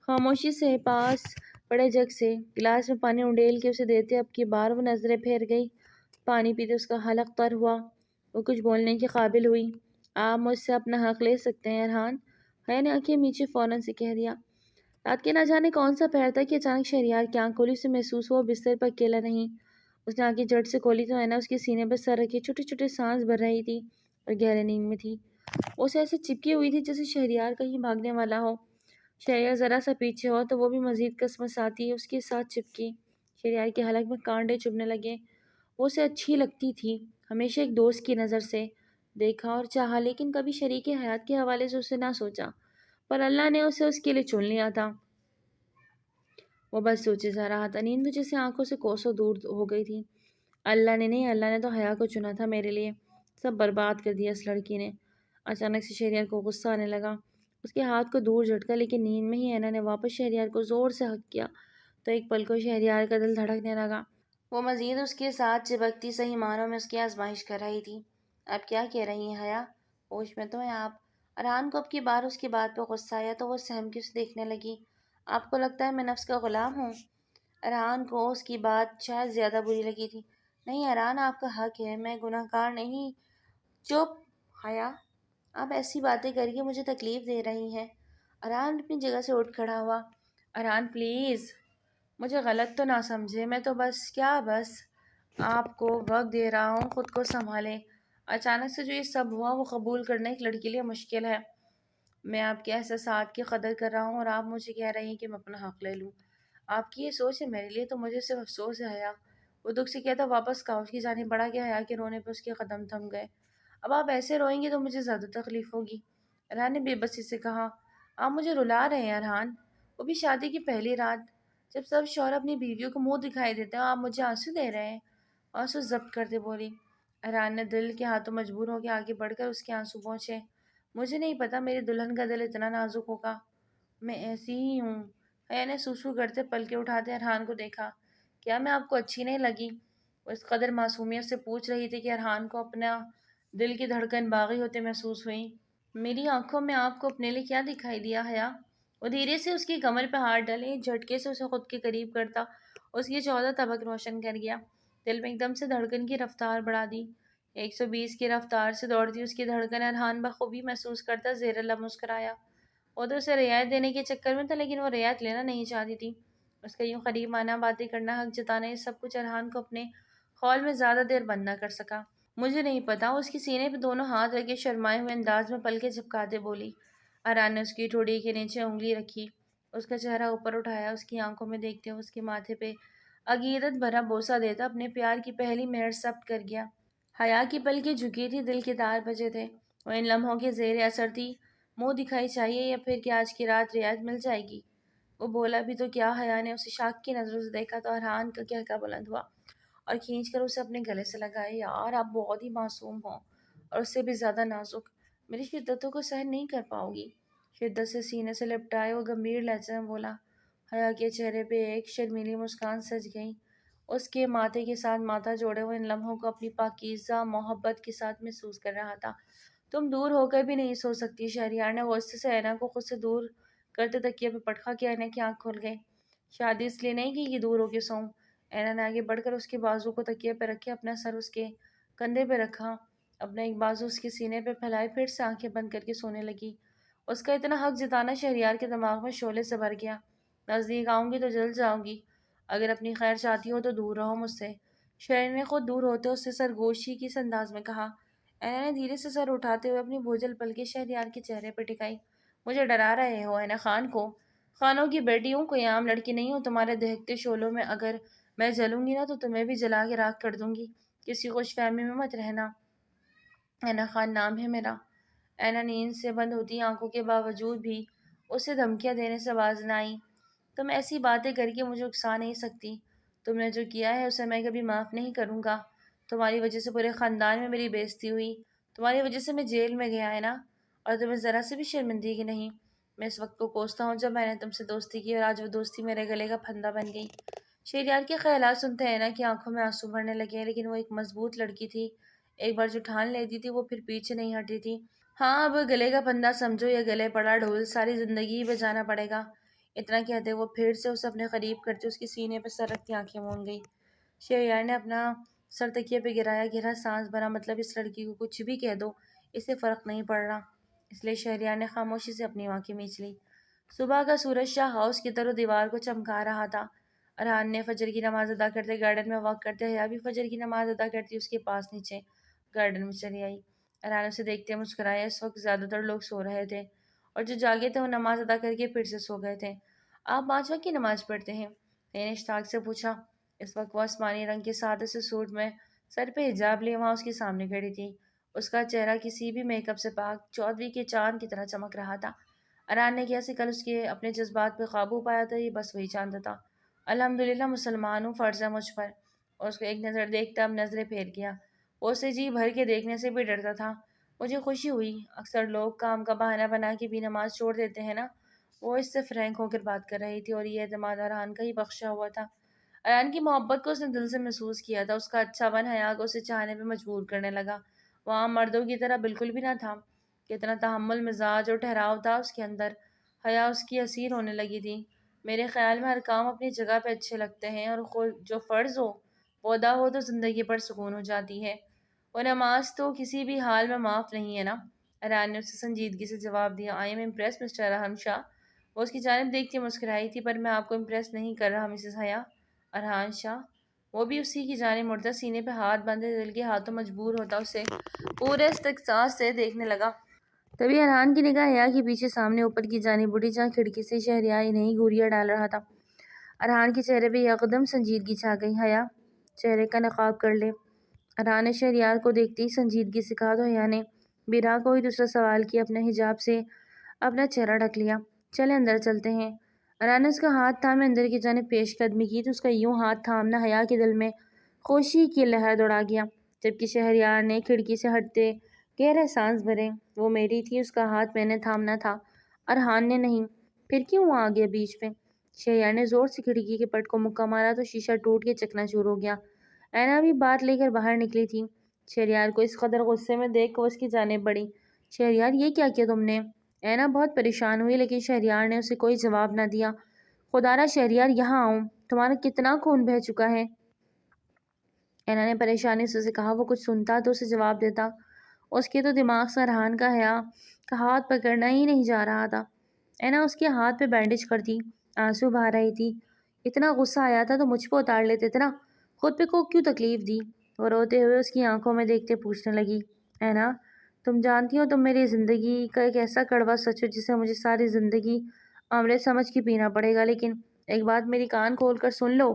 خاموشی سے پاس پڑے جگ سے گلاس میں پانی انڈیل کے اسے دیتے اب کی بار وہ نظریں پھیر گئی۔ پانی پیتے اس کا حلق تر ہوا۔ وہ کچھ بولنے کے قابل ہوئی۔ آپ مجھ سے اپنا حق لے سکتے ہیں ارحان، حیا نے آنکھیں میچے فوراً سے کہہ دیا۔ رات کے نہ جانے کون سا پہر تھا کہ اچانک شہریار کی آنکھ کھولی، اسے محسوس ہوا بستر پر اکیلا نہیں۔ اس نے آنکھیں جھٹ سے کھولی تو حیا اس کے سینے پر سر رکھے چھوٹے چھوٹے سانس بھر رہی تھی اور گہرے نیند میں تھی۔ وہ اسے ایسے چپکی ہوئی تھی جیسے شہریار کہیں بھاگنے والا ہو۔ شہریار ذرا سا پیچھے ہو تو وہ بھی مزید کسمس آتی اس کے ساتھ چپکی۔ شہریار کے حلق میں کانٹے چبھنے لگے۔ وہ اسے اچھی لگتی تھی، ہمیشہ ایک دوست کی نظر سے دیکھا اور چاہا، لیکن کبھی شریک حیات کے حوالے سے اسے نہ سوچا، پر اللہ نے اسے اس کے لیے چن لیا تھا۔ وہ بس سوچے جا رہا تھا، نیند جیسے آنکھوں سے کوسوں دور ہو گئی تھی۔ اللہ نے نہیں، اللہ نے تو حیا کو چنا تھا میرے لیے۔ سب برباد کر دیا اس لڑکی نے۔ اچانک سے شہریار کو غصہ آنے لگا۔ اس کے ہاتھ کو دور جھٹکا، لیکن نیند میں ہی اینا نے واپس شہریار کو زور سے ہک کیا تو ایک پل کو شہریار کا دل دھڑکنے لگا۔ وہ مزید اس کے ساتھ چپکتی، صحیح معنوں میں اس کی آزمائش کر رہی تھی۔ آپ کیا کہہ رہی ہیں حیا؟ ہوش میں تو ہیں آپ؟ ارحان کو اب کی بار اس کی بات پہ غصہ آیا تو وہ سہم کے اسے دیکھنے لگی۔ آپ کو لگتا ہے میں نفس کا غلام ہوں؟ ارحان کو اس کی بات شاید زیادہ بری لگی تھی۔ نہیں ارحان، آپ کا حق ہے، میں گناہ گار نہیں۔ چپ حیا، آپ ایسی باتیں کر کے مجھے تکلیف دے رہی ہیں۔ ارحان اپنی جگہ سے اٹھ کھڑا ہوا۔ ارحان پلیز مجھے غلط تو نہ سمجھے، میں تو بس آپ کو وقت دے رہا ہوں، خود کو سنبھالیں۔ اچانک سے جو یہ سب ہوا وہ قبول کرنا ایک لڑکی کے لیے مشکل ہے۔ میں آپ کے احساسات کی قدر کر رہا ہوں اور آپ مجھے کہہ رہی ہیں کہ میں اپنا حق لے لوں۔ آپ کی یہ سوچ ہے، میرے لیے تو مجھے صرف افسوس ہے حیا۔ وہ دکھ سے کہتا واپس کاؤچ کی جانب بڑھا گیا۔ حیا کے رونے پہ اس کے قدم تھم گئے۔ اب آپ ایسے روئیں گے تو مجھے زیادہ تکلیف ہوگی، ارحان نے بے بسی سے کہا۔ آپ مجھے رلا رہے ہیں ارحان، وہ بھی شادی کی پہلی رات، جب سب شوہر اپنی بیویوں کو منہ دکھائی دیتے ہیں، آپ مجھے آنسو دے رہے ہیں؟ آنسو ضبط کرتے بولی۔ ارحان نے دل کے ہاتھوں مجبور ہو کے آگے بڑھ کر اس کے آنسو پہنچے۔ مجھے نہیں پتا میری دلہن کا دل اتنا نازک ہوگا، میں ایسی ہی ہوں۔ حیا نے سوسو کرتے پلکیں اٹھاتے ارحان کو دیکھا۔ کیا میں آپ کو اچھی نہیں لگی؟ وہ اس قدر معصومیت سے پوچھ رہی تھی کہ ارحان کو اپنا دل کی دھڑکن باغی ہوتے محسوس ہوئی۔ میری آنکھوں میں آپ کو اپنے لیے کیا دکھائی دیا حیا؟ وہ دھیرے سے اس کی کمر پہ ہاتھ ڈالے، جھٹکے سے اسے خود کے قریب کرتا اس کی 14 طبق روشن کر گیا۔ دل میں ایک دم سے دھڑکن کی رفتار بڑھا دی۔ 120 کی رفتار سے دوڑتی اس کی دھڑکن ارحان بخوبی محسوس کرتا زیر لب مسکرایا۔ وہ تو اسے رعایت دینے کے چکر میں تھا، لیکن وہ رعایت لینا نہیں چاہتی تھی۔ اس کا یوں قریب آنا، باتیں کرنا، حق جتانا، یہ سب کچھ ارحان کو اپنے خول میں زیادہ دیر بند نہ کر سکا۔ مجھے نہیں پتا، اس کی سینے پہ دونوں ہاتھ رکھے شرمائے ہوئے انداز میں پلکیں جھپکاتے بولی۔ ارحان نے اس کی ٹھوڑی کے نیچے انگلی رکھی، اس کا چہرہ اوپر اٹھایا، اس کی آنکھوں میں دیکھتے ہوئے اس کے ماتھے پہ عقیدت بھرا بوسہ دیتا اپنے پیار کی پہلی مہر ثبت کر گیا۔ حیا کی پلکیں جھکی تھی، دل کے تار بجے تھے، وہ ان لمحوں کے زیر اثر تھی۔ منہ دکھائی چاہیے یا پھر کہ آج کی رات رعایت مل جائے گی؟ وہ بولا بھی تو کیا؟ حیا نے اسے شاک کی نظروں سے دیکھا تو ارحان کا قہقہ بلند ہوا اور کھینچ کر اسے اپنے گلے سے لگائے۔ یار آپ بہت ہی معصوم ہو اور اس سے بھی زیادہ نازک، میری شدتوں کو سہن نہیں کر پاؤ گی۔ شدت سے سینے سے لپٹائے وہ گمبھیر لہجے میں بولا۔ حیا کے چہرے پہ ایک شرمیلی مسکان سج گئی، اس کے ماتھے کے ساتھ ماتھا جوڑے ہوئے ان لمحوں کو اپنی پاکیزہ محبت کے ساتھ محسوس کر رہا تھا۔ تم دور ہو کر بھی نہیں سو سکتی؟ شہریار نے غصے سے اینا کو خود سے دور کرتے تکیے پہ پٹخا کیا۔ اینا کی آنکھ کھل گئی۔ شادی اس لیے نہیں کی کہ دور ہو کے سوؤں۔ اینا نے آگے بڑھ کر اس کے بازو کو تکیے پہ رکھے اپنا سر اس کے کندھے پہ رکھا، اپنا ایک بازو اس کے سینے پہ پھیلائے، پھر سے آنکھیں بند کر کے سونے لگی۔ اس کا اتنا حق جتانا شہریار کے دماغ میں شعلے سے بھر گیا۔ نزدیک آؤں گی تو جل جاؤں گی، اگر اپنی خیر چاہتی ہو تو دور رہو مجھ سے۔ شہریار نے خود دور ہوتے اس سے سرگوشی کی انداز میں کہا۔ اینا نے دھیرے سے سر اٹھاتے ہوئے اپنی بھوجل پلکیں شہریار کے چہرے پہ ٹکائی۔ مجھے ڈرا رہے ہو اینا خان کو؟ خانوں کی بیٹی ہوں، کوئی عام لڑکی نہیں ہوں۔ تمہارے دہکتے شعلوں میں اگر میں جلوں گی نا تو تمہیں بھی جلا کے راکھ کر دوں گی۔ کسی خوش فہمی میں مت رہنا۔ اینا خان نام ہے میرا۔ اینا نیند سے بند ہوتی آنکھوں کے باوجود بھی اسے دھمکیاں دینے سے باز نہ آئی۔ تم ایسی باتیں کر کے مجھے اکسا نہیں سکتی۔ تم نے جو کیا ہے اسے میں کبھی معاف نہیں کروں گا۔ تمہاری وجہ سے پورے خاندان میں میری بے عزتی ہوئی، تمہاری وجہ سے میں جیل میں گیا ہے نا، اور تمہیں ذرا سے بھی شرمندگی نہیں۔ میں اس وقت کو کوستا ہوں جب میں نے تم سے دوستی کی اور آج وہ دوستی میرے گلے کا پھندا بن گئی۔ شہریار کے خیالات سنتے اینا کی آنکھوں میں آنسو بھرنے لگے، لیکن وہ ایک مضبوط لڑکی تھی، ایک بار جو ٹھان لیتی تھی وہ پھر پیچھے نہیں ہٹتی تھی۔ ہاں اب گلے کا پھندا سمجھو یا گلے پڑا ڈھول، ساری زندگی ہی بجانا پڑے گا۔ اتنا کہتے وہ پھر سے اسے اپنے قریب کرتے اس کے سینے پہ سر رکھتی آنکھیں مون گئی۔ شہریار نے اپنا سر تکیے پہ گرایا، گہرا سانس بھرا۔ مطلب اس لڑکی کو کچھ بھی کہہ دو، اسے فرق نہیں پڑ رہا۔ اس لیے شہریار نے خاموشی سے اپنی آنکھیں میچ لی۔ صبح کا سورج شاہ ہاؤس کی طرح دیوار کو چمکا رہا تھا۔ ارحان نے فجر کی نماز ادا کرتے گارڈن میں واک کرتے، حیا بھی فجر کی نماز ادا کرتی اس کے پاس نیچے گارڈن میں چلی آئی۔ ارحان اسے دیکھتے مسکرایا۔ اس وقت زیادہ تر لوگ سو رہے تھے اور جو جاگے تھے وہ نماز ادا کر کے پھر سے سو گئے تھے۔ آپ 5 وقت کی نماز پڑھتے ہیں؟ میں نے اشتیاق سے پوچھا۔ اس وقت وہ آسمانی رنگ کے سادے سے سوٹ میں سر پہ حجاب لیے وہاں اس کے سامنے کھڑی تھی۔ اس کا چہرہ کسی بھی میک اپ سے پاک چودھری کے چاند کی طرح چمک رہا تھا۔ ارحان نے کیا سے کل اس کے اپنے جذبات پہ قابو پایا تھا، یہ بس وہی چاند تھا۔ الحمدللہ مسلمان ہوں، فرض ہے مجھ پر۔ اور اس کو ایک نظر دیکھتا اب نظریں پھیر گیا۔ وہ اسے جی بھر کے دیکھنے سے بھی ڈرتا تھا۔ مجھے خوشی ہوئی، اکثر لوگ کام کا بہانہ بنا کے بھی نماز چھوڑ دیتے ہیں نا۔ وہ اس سے فرینک ہو کر بات کر رہی تھی اور یہ اعتماد ارحان کا ہی بخشا ہوا تھا۔ ارحان کی محبت کو اس نے دل سے محسوس کیا تھا۔ اس کا اچھا بن حیا کو اسے چاہنے پہ مجبور کرنے لگا۔ وہ عام مردوں کی طرح بالکل بھی نہ تھا۔ کتنا تحمل مزاج اور ٹھہراؤ تھا اس کے اندر۔ حیا اس کی اسیر ہونے لگی تھی۔ میرے خیال میں ہر کام اپنی جگہ پہ اچھے لگتے ہیں، اور جو فرض ہو وہ ادا ہو تو زندگی پر سکون ہو جاتی ہے۔ وہ نماز تو کسی بھی حال میں معاف نہیں ہے نا؟ ارحان نے اسے سنجیدگی سے جواب دیا۔ I am impress mister Arhan شاہ۔ وہ اس کی جانب دیکھتی مسکرائی تھی۔ پر میں آپ کو امپریس نہیں کر رہا مسز حیا۔ ارحان شاہ وہ بھی اسی کی جانب مڑتا، سینے پہ ہاتھ باندھے دل کے ہاتھوں مجبور ہوتا اسے پورے استقصا سے دیکھنے لگا۔ تبھی ارحان کی نگاہ حیا کے پیچھے سامنے اوپر کی جانب اڑی جہاں کھڑکی سے شہریار انہیں گوریاں ڈال رہا تھا۔ ارحان کے چہرے پہ یکدم سنجیدگی چھا گئی۔ حیا چہرے کا نقاب کر لے۔ ارحان نے شہریار کو دیکھتے ہی سنجیدگی سے کہا تو حیا نے بلا کوئی دوسرا سوال کیا اپنے حجاب سے اپنا چہرہ ڈھک لیا۔ چلیں اندر چلتے ہیں۔ ارحان نے اس کا ہاتھ تھامے اندر کی جانب پیش قدمی کی تو اس کا یوں ہاتھ تھامنا حیا کے دل میں خوشی کی لہر دوڑا گیا، جبکہ شہریار نے کھڑکی سے ہٹتے گہرے سانس بھرے۔ وہ میری تھی، اس کا ہاتھ میں نے تھامنا تھا، ارحان نے نہیں۔ پھر کیوں وہ آ گیا بیچ میں؟ شہریار نے زور سے کھڑکی کے پٹ کو مکہ مارا تو شیشہ ٹوٹ کے چکنا چور ہو گیا۔ اینا بھی بات لے کر باہر نکلی تھی۔ شہریار کو اس قدر غصے میں دیکھ کر اس کی جانب بڑھی۔ شہریار یہ کیا کیا تم نے؟ اینا بہت پریشان ہوئی، لیکن شہریار نے اسے کوئی جواب نہ دیا۔ خدارا شہریار یہاں آؤ، تمہارا کتنا خون بہہ چکا ہے؟ اینا نے پریشانی سے اسے کہا۔ وہ کچھ سنتا تو اسے جواب دیتا، اس کے تو دماغ سے ارحان کا حیا کا ہاتھ پکڑنا ہی نہیں جا رہا تھا۔ اینا اس کے ہاتھ پہ بینڈیج کرتی، آنسو بہا رہی تھی۔ اتنا غصہ آیا تھا تو مجھ پہ اتار لیتے تھے نا، خود پہ کو کیوں تکلیف دی؟ وہ روتے ہوئے اس کی آنکھوں میں دیکھتے پوچھنے لگی، اینا تم جانتی ہو تم میری زندگی کا ایک ایسا کڑوا سچ ہو جسے مجھے ساری زندگی امرت سمجھ کے پینا پڑے گا، لیکن ایک بات میری کان کھول کر سن لو۔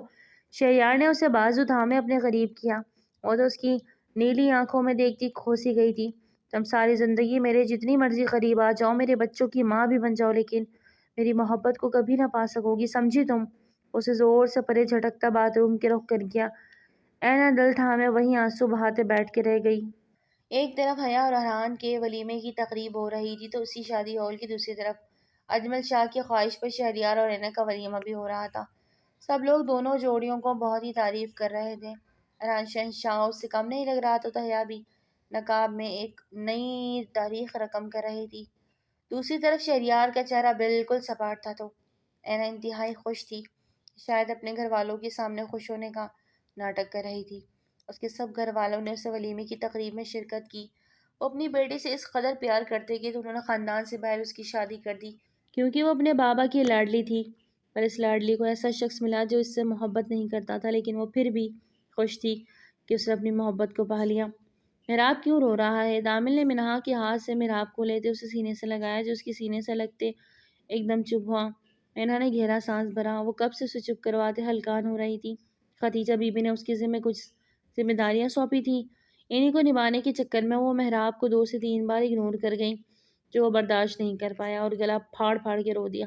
شہریار نے اسے بازو تھامے اپنے قریب کیا، وہ تو اس کی نیلی آنکھوں میں دیکھتی کھوسی گئی تھی۔ تم ساری زندگی میرے جتنی مرضی قریب آ جاؤ، میرے بچوں کی ماں بھی بن جاؤ، لیکن میری محبت کو کبھی نہ پا سکو گی، سمجھی تم؟ اسے زور سے پرے جھٹکتا باتھ روم کے رخ کر گیا۔ اینا دل تھامے وہیں آنسو بہاتے بیٹھ کے رہ گئی۔ ایک طرف حیا اور ارحان کے ولیمے کی تقریب ہو رہی تھی تو اسی شادی ہال کی دوسری طرف اجمل شاہ کی خواہش پر شہریار اور اینا کا ولیمہ بھی ہو رہا تھا۔ سب لوگ دونوں جوڑیوں کو بہت ہی تعریف کر رہے تھے۔ ارحان شہنشاہ اس سے کم نہیں لگ رہا تھا تو حیا بھی نقاب میں ایک نئی تاریخ رقم کر رہی تھی۔ دوسری طرف شہریار کا چہرہ بالکل سپاٹ تھا تو اینا انتہائی خوش تھی، شاید اپنے گھر والوں کے سامنے خوش ہونے کا ناٹک کر رہی تھی۔ اس کے سب گھر والوں نے اسے ولیمے کی تقریب میں شرکت کی۔ وہ اپنی بیٹی سے اس قدر پیار کرتے کہ انہوں نے خاندان سے باہر اس کی شادی کر دی، کیونکہ وہ اپنے بابا کی لاڈلی تھی۔ پر اس لاڈلی کو ایسا شخص ملا جو اس سے محبت نہیں کرتا تھا، لیکن وہ پھر بھی خوش تھی کہ اس نے اپنی محبت کو پا لیا۔ محراب کیوں رو رہا ہے؟ دامل نے منہا کے ہاتھ سے محراب کو لیتے اسے سینے سے لگایا، جو اس کے سینے سے لگتے ایک دم چپ ہوا۔ منہا نے گہرا سانس بھرا، وہ کب سے اسے چپ کرواتے ہلکان ہو رہی تھی۔ خدیجہ بی بی نے اس کے ذمہ کچھ ذمہ داریاں سونپی تھیں، انہی کو نبھانے کے چکر میں وہ محراب کو 2 سے 3 بار اگنور کر گئی، جو وہ برداشت نہیں کر پایا اور گلا پھاڑ پھاڑ کے رو دیا۔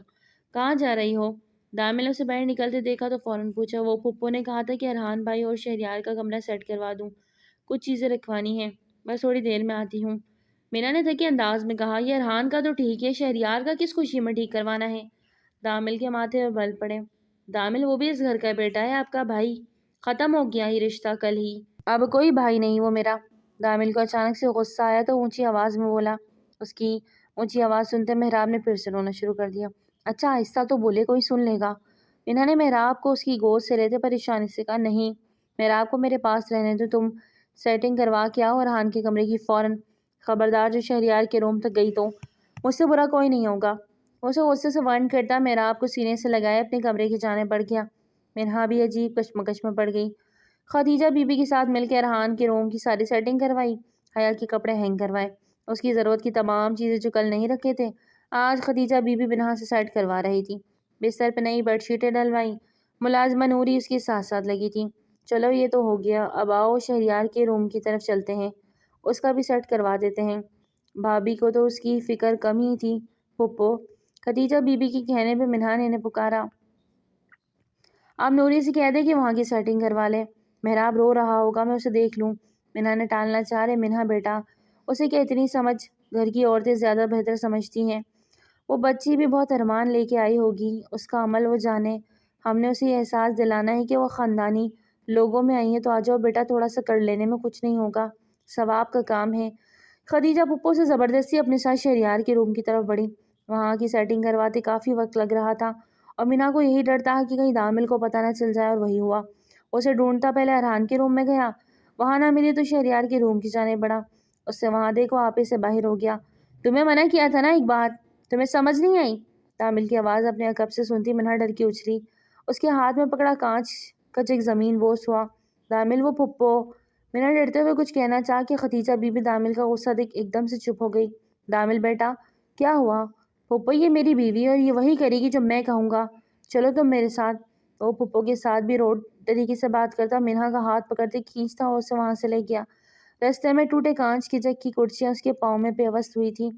کہاں جا رہی ہو؟ دامل نے اسے باہر نکلتے دیکھا تو فوراً پوچھا۔ وہ پھپھو نے کہا تھا کہ ارحان بھائی اور شہریار کا کمرہ سیٹ کروا دوں، کچھ چیزیں رکھوانی ہیں، بس تھوڑی دیر میں آتی ہوں۔ مینا نے تھکے انداز میں کہا، یہ ارحان کا تو ٹھیک ہے، شہریار کا کس خوشی میں ٹھیک کروانا ہے؟ دامل کے ماتھے پہ بل پڑے۔ دامل وہ بھی اس گھر کا بیٹا ہے، آپ کا بھائی، ختم ہو گیا ہی رشتہ کل ہی، اب کوئی بھائی نہیں وہ میرا۔ دامل کو اچانک سے غصہ آیا تو اونچی آواز میں بولا۔ اس کی اونچی آواز سنتے محراب نے پھر سے رونا شروع کر دیا۔ اچھا آہستہ تو بولے، کوئی سن لے گا۔ انہوں نے محراب کو اس کی گود سے لیتے پریشانی سے کہا، نہیں محراب کو میرے پاس رہنے دو، تم سیٹنگ کروا کے آؤ ارحان کے کمرے کی فوراً، خبردار جو شہریار کے روم تک گئی تو مجھ سے برا کوئی نہیں ہوگا۔ اسے غصے سے وارن کرتا محراب کو سینے سے لگائے اپنے کمرے کی جانب بڑھ گیا۔ منہا بھی عجیب کشمکش میں پڑ گئی۔ خدیجہ بی بی کے ساتھ مل کے ارحان کے روم کی ساری سیٹنگ کروائی، حیا کے کپڑے ہینگ کروائے، اس کی ضرورت کی تمام چیزیں جو کل نہیں رکھے تھے آج خدیجہ بی بی منہا سے سیٹ کروا رہی تھی۔ بستر پہ نئی بیڈ شیٹیں ڈلوائیں، ملازمہ نوری اس کے ساتھ ساتھ لگی تھی۔ چلو یہ تو ہو گیا، اب آؤ شہریار کے روم کی طرف چلتے ہیں، اس کا بھی سیٹ کروا دیتے ہیں۔ بھابھی کو تو اس کی فکر کم ہی تھی پھپھو، خدیجہ بی بی کے کہنے پہ منہا نے انہیں پکارا۔ آپ نوری سے کہہ دیں کہ وہاں کی سیٹنگ کروا لے، محراب رو رہا ہوگا، میں اسے دیکھ لوں۔ منہا نے ٹالنا چاہ رہے، منہا بیٹا اسے کیا اتنی سمجھ گھر کی عورتیں زیادہ بہتر سمجھتی ہیں، وہ بچی بھی بہت ارمان لے کے آئی ہوگی، اس کا عمل وہ جانے، ہم نے اسے یہ احساس دلانا ہے کہ وہ خاندانی لوگوں میں آئی ہے تو آ جاؤ بیٹا، تھوڑا سا کر لینے میں کچھ نہیں ہوگا، ثواب کا کام ہے۔ خدیجہ پھپھو سے زبردستی اپنے ساتھ شہریار کے روم کی طرف بڑھی۔ وہاں کی سیٹنگ کرواتے کافی وقت لگ رہا تھا اور منہا کو یہی ڈر تھا کہ کہیں دامل کو پتہ نہ چل جائے، اور وہی ہوا۔ اسے ڈھونڈتا پہلے ارحان کے روم میں گیا، وہاں نہ ملی تو شہریار کے روم کی جانب بڑھا، اس سے وہاں دیکھو آپے سے باہر ہو گیا۔ تمہیں منع کیا تھا نا ایک بات، تمہیں سمجھ نہیں آئی؟ دامل کی آواز اپنے عقب سے سنتی منہا ڈر کے اچھلی، اس کے ہاتھ میں پکڑا کانچ کا جگ زمین بوس ہوا۔ دامل وہ پھپھو، منہا ڈرتے ہوئے کچھ کہنا چاہ کہ خدیجہ بی بی دامل کا غصہ دیکھ ایک دم سے چپ ہو گئی۔ دامل بیٹا کیا ہوا؟ پھپھو یہ میری بیوی ہے اور یہ وہی کرے گی جو میں کہوں گا، چلو تم میرے ساتھ۔ وہ پھپھو کے ساتھ بھی روڈ طریقے سے بات کرتا، منہا کا ہاتھ پکڑتے کھینچتا اور اسے وہاں سے لے گیا۔ رستے میں ٹوٹے کانچ کے جگ کی کرسیاں اس کے پاؤں میں پیوست ہوئی تھی،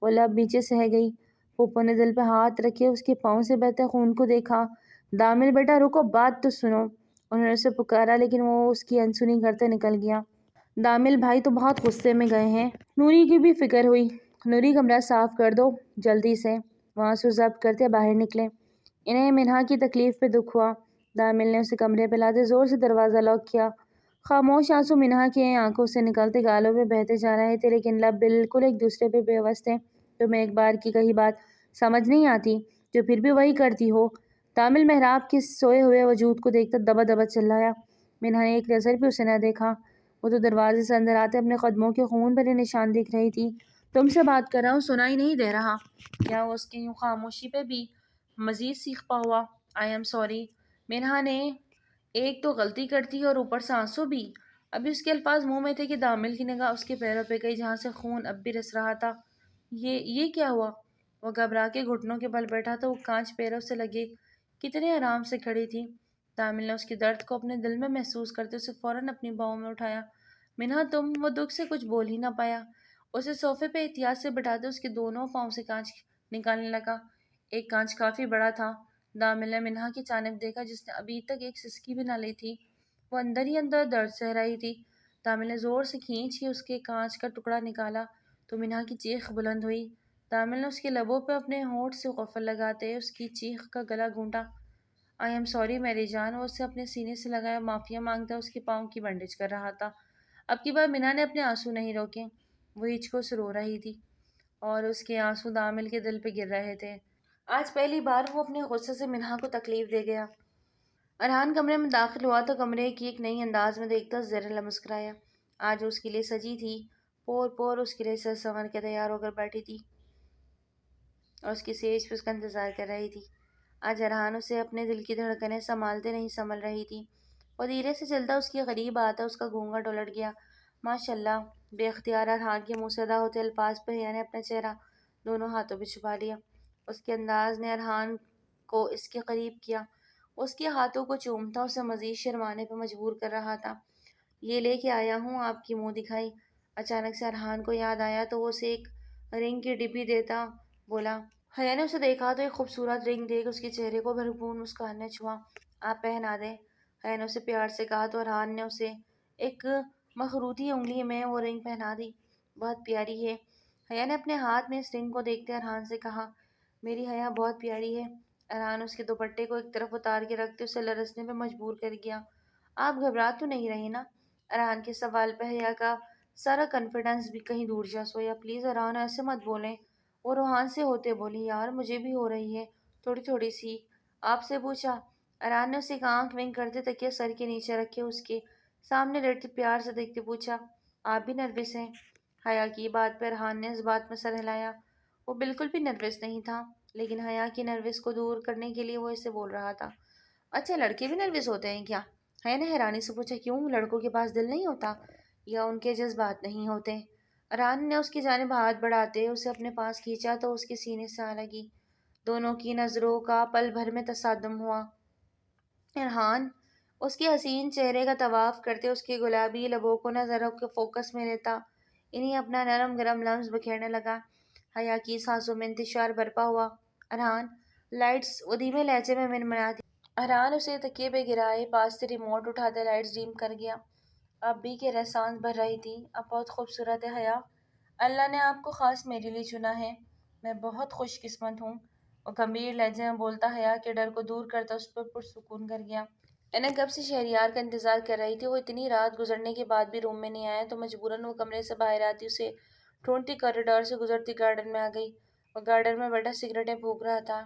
وہ لب نیچے سہ گئی۔ پھپھو نے دل پہ ہاتھ رکھے اس کے پاؤں سے بہتے خون کو دیکھا۔ دامل بیٹا رکو، بات تو سنو، انہوں نے اسے پکارا لیکن وہ اس کی انسنی کرتے نکل گیا۔ دامل بھائی تو بہت غصے میں گئے ہیں۔ نوری کی بھی فکر ہوئی، نوری کمرہ صاف کر دو جلدی سے، وہاں سے ضبط کرتے باہر نکلے۔ انہیں منہا کی تکلیف پہ دکھ ہوا۔ دامل نے اسے کمرے پہ لاتے زور سے دروازہ لاک کیا۔ خاموش آنسو منہا کی آنکھوں سے نکلتے گالوں پہ بہتے جا رہے تھے، لیکن لب بالکل ایک دوسرے پہ پیوست تھے۔ تمہیں ایک بار کی کہی بات سمجھ نہیں آتی جو پھر بھی وہی کرتی ہو؟ دامل محراب کے سوئے ہوئے وجود کو دیکھتا دبا دبا چلایا۔ منہا نے ایک نظر بھی اسے نہ دیکھا، وہ تو دروازے سے اندر آتے اپنے قدموں کے خون بھرے نشان دیکھ رہی تھی۔ تم سے بات کر رہا ہوں، سنائی نہیں دے رہا کیا؟ وہ اس کی یوں خاموشی پہ بھی مزید سیخ پا ہوا۔ آئی ایم سوری، منہا نے ایک تو غلطی کرتی اور اوپر سے آنسو بھی۔ ابھی اس کے الفاظ منہ میں تھے کہ دامل کی نگاہ اس کے پیروں پہ گئی جہاں سے خون اب بھی رس رہا تھا۔ یہ کیا ہوا؟ وہ گھبرا کے گھٹنوں کے بل بیٹھا تو وہ کانچ پیروں سے لگے کتنے آرام سے کھڑی تھی۔ دامل نے اس کے درد کو اپنے دل میں محسوس کرتے اسے فوراً اپنی باہوں میں اٹھایا۔ منہا وہ دکھ سے کچھ بول ہی نہ پایا۔ اسے صوفے پہ احتیاط سے بٹھاتے اس کے دونوں پاؤں سے کانچ نکالنے لگا۔ ایک کانچ کافی بڑا تھا۔ دامل نے منہا کی جانب دیکھا جس نے ابھی تک ایک سسکی بھی نہ لی تھی۔ وہ اندر ہی اندر درد سہ رہی تھی۔ دامل نے زور سے کھینچ کے اس کے کانچ کا ٹکڑا نکالا تو منہا کی چیخ بلند ہوئی۔ دامل نے اس کے لبوں پہ اپنے ہونٹ سے قفل لگاتے اس کی چیخ کا گلا گھونٹا۔ آئی ایم سوری میری جان۔ وہ اسے اپنے سینے سے لگایا معافیا مانگتا اس کے پاؤں کی بینڈیج کر رہا تھا۔ اب کی بار منہا نے اپنے آنسو نہیں روکے۔ وہ ہچکوں سے رو رہی تھی اور اس کے آنسو دامل کے دل پہ گر رہے تھے۔ آج پہلی بار وہ اپنے غصے سے منہا کو تکلیف دے گیا۔ ارحان کمرے میں داخل ہوا تو کمرے کی ایک نئی انداز میں دیکھتا زہرا مسکرایا۔ آج اس کے لیے سجی تھی، پور پور اس کے لیے سر سنور کے تیار ہو کر بیٹھی تھی اور اس کی سیج پہ اس کا انتظار کر رہی تھی۔ آج ارحان اسے اپنے دل کی دھڑکنیں سنبھالتے نہیں سنبھل رہی تھی۔ وہ دھیرے سے چلتا اس کے قریب آتا اس کا گھونگھٹ الٹ گیا۔ ماشاءاللہ۔ بے اختیار ارحان کے منہ سے ادا ہوتے الفاظ پہ حیا نے اپنا چہرہ دونوں ہاتھوں پہ چھپا لیا۔ اس کے انداز نے ارحان کو اس کے قریب کیا۔ اس کے ہاتھوں کو چومتا اسے مزید شرمانے پہ مجبور کر رہا تھا۔ یہ لے کے آیا ہوں آپ کی، منہ دکھائی۔ اچانک سے ارحان کو یاد آیا تو وہ اسے ایک رنگ کی ڈبی دیتا بولا۔ حیا نے اسے دیکھا تو ایک خوبصورت رنگ دیکھ اس کے چہرے کو بھرپور مسکان نے چھوا۔ آپ پہنا دیں، حیا نے اسے پیار سے کہا تو ارحان نے اسے ایک مخروطی انگلی میں وہ رنگ پہنا دی۔ بہت پیاری ہے۔ حیا نے اپنے ہاتھ میں اس رنگ کو دیکھتے ارحان سے کہا۔ میری حیا بہت پیاری ہے۔ ارحان اس کے دوپٹے کو ایک طرف اتار کے رکھتے اسے لرزنے پہ مجبور کر گیا۔ آپ گھبرا تو نہیں رہی نا؟ ارحان کے سوال پہ حیا کا سارا کانفیڈنس بھی کہیں دور جا سویا۔ پلیز ارحان ایسے مت بولیں۔ وہ روحان سے ہوتے بولی۔ یار مجھے بھی ہو رہی ہے تھوڑی تھوڑی سی۔ آپ سے پوچھا؟ ارحان نے اسے ایک آنکھ ونک کرتے تکیہ سر کے نیچے رکھے اس کے سامنے لیٹتے پیار سے دیکھتے پوچھا۔ آپ بھی نروس ہیں؟ حیا کی بات پہ ارحان نے اس بات میں سر ہلایا۔ وہ بالکل بھی نروس نہیں تھا، لیکن حیا کی نروس کو دور کرنے کے لیے وہ اسے بول رہا تھا۔ اچھا لڑکے بھی نروس ہوتے ہیں کیا؟ حیا نے حیرانی سے پوچھا۔ کیوں، لڑکوں کے پاس دل نہیں ہوتا یا ان کے جذبات نہیں ہوتے؟ ارحان نے اس کی جانب ہاتھ بڑھاتے اسے اپنے پاس کھینچا تو اس کے سینے سے آ لگی۔ دونوں کی نظروں کا پل بھر میں تصادم ہوا۔ ارحان اس کے حسین چہرے کا طواف کرتے اس کے گلابی لبوں کو نظروں کے فوکس میں لیتا انہیں اپنا نرم گرم لمس بکھیرنے لگا۔ حیا کی سانسوں میں انتشار برپا ہوا۔ ارحان لائٹس، وہ دھیمے لہجے میں منمناتی۔ ارحان اسے تکیے پہ گرائے پاس سے ریموٹ اٹھاتے لائٹس ڈیم کر گیا۔ اب بھی کے رہسانس بھر رہی تھی۔ اب بہت خوبصورت ہے حیا۔ اللہ نے آپ کو خاص میرے لیے چنا ہے۔ میں بہت خوش قسمت ہوں۔ وہ گمبھیر لہجے میں بولتا حیا کے ڈر کو دور کرتا اس پر پرسکون کر گیا۔ انہیں کب سے شہریار کا انتظار کر رہی تھی۔ وہ اتنی رات گزرنے کے بعد بھی روم میں نہیں آیا تو مجبوراً وہ کمرے سے باہر آتی اسے ڈھونڈتی کوریڈور سے گزرتی گارڈن میں آ گئی۔ وہ گارڈن میں بیٹھا سگریٹیں پھونک رہا تھا۔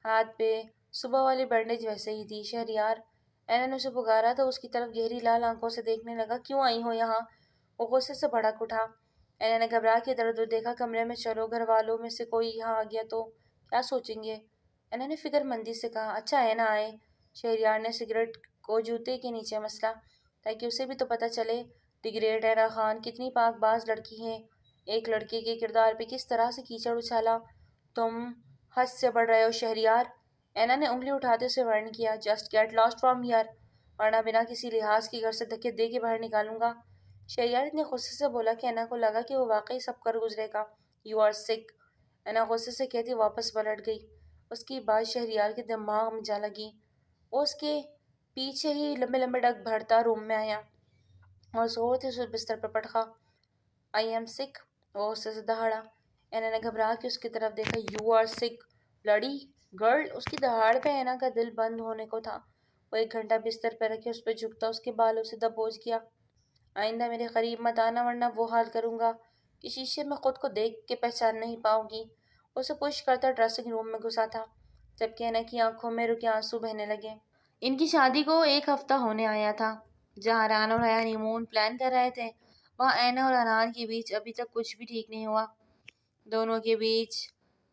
ہاتھ پہ صبح والی بینڈیج ویسے ہی تھی۔ شہریار، اینا نے اسے پکارا تو اس کی طرف گہری لال آنکھوں سے دیکھنے لگا۔ کیوں آئی ہو یہاں؟ وہ غصے سے بھڑک اٹھا۔ اینا نے گھبرا کے ادھر ادھر دیکھا۔ کمرے میں چلو، گھر والوں میں سے کوئی یہاں آ گیا تو کیا سوچیں گے؟ اینا نے فکر مندی سے کہا۔ اچھا اینا آئے۔ شہریار نے سگریٹ کو جوتے کے نیچے مسلا تاکہ اسے بھی تو پتہ چلے دی گریٹ اینا خان کتنی پاک باز لڑکی ہے۔ ایک لڑکے کے کردار پہ کس طرح سے کیچڑ اچھالا۔ تم حد سے بڑھ رہے ہو شہریار۔ اینا نے انگلی اٹھاتے اسے وارن کیا۔ Just get lost from here, ورنہ بنا کسی لحاظ کی گھر سے دھکے دے کے باہر نکالوں گا۔ شہریار اتنے غصے سے بولا کہ اینا کو لگا کہ وہ واقعی سب کر گزرے گا۔ یو آر سک، اینا غصے سے کہتی واپس پلٹ گئی۔ اس کی بات شہریار کے دماغ میں جا لگی۔ وہ اس کے پیچھے ہی لمبے لمبے ڈگ بھرتا روم میں آیا اور زور سے بستر پر پٹخا۔ آئی ایم سک، وہ غصے سے دہاڑا۔ اینا نے گھبرا کے اس کی طرف دیکھا۔ یو آر سک بلڈی گرل۔ اس کی دہاڑ پہ اینا کا دل بند ہونے کو تھا۔ وہ ایک گھنٹہ بستر پہ رکھے اس پہ جھکتا اس کے بالوں سے دبوچ گیا۔ آئندہ میرے قریب مت آنا ورنہ وہ حال کروں گا کہ شیشے میں خود کو دیکھ کے پہچان نہیں پاؤں گی۔ اسے پش کرتا ڈریسنگ روم میں گھسا تھا جبکہ اینا کی آنکھوں میں رکے آنسو بہنے لگے۔ ان کی شادی کو ایک ہفتہ ہونے آیا تھا۔ جہاں ارحان اور حیا ہنی مون پلان کر رہے تھے وہاں اینا اور ارحان کے بیچ ابھی تک کچھ بھی ٹھیک نہیں ہوا۔ دونوں کے بیچ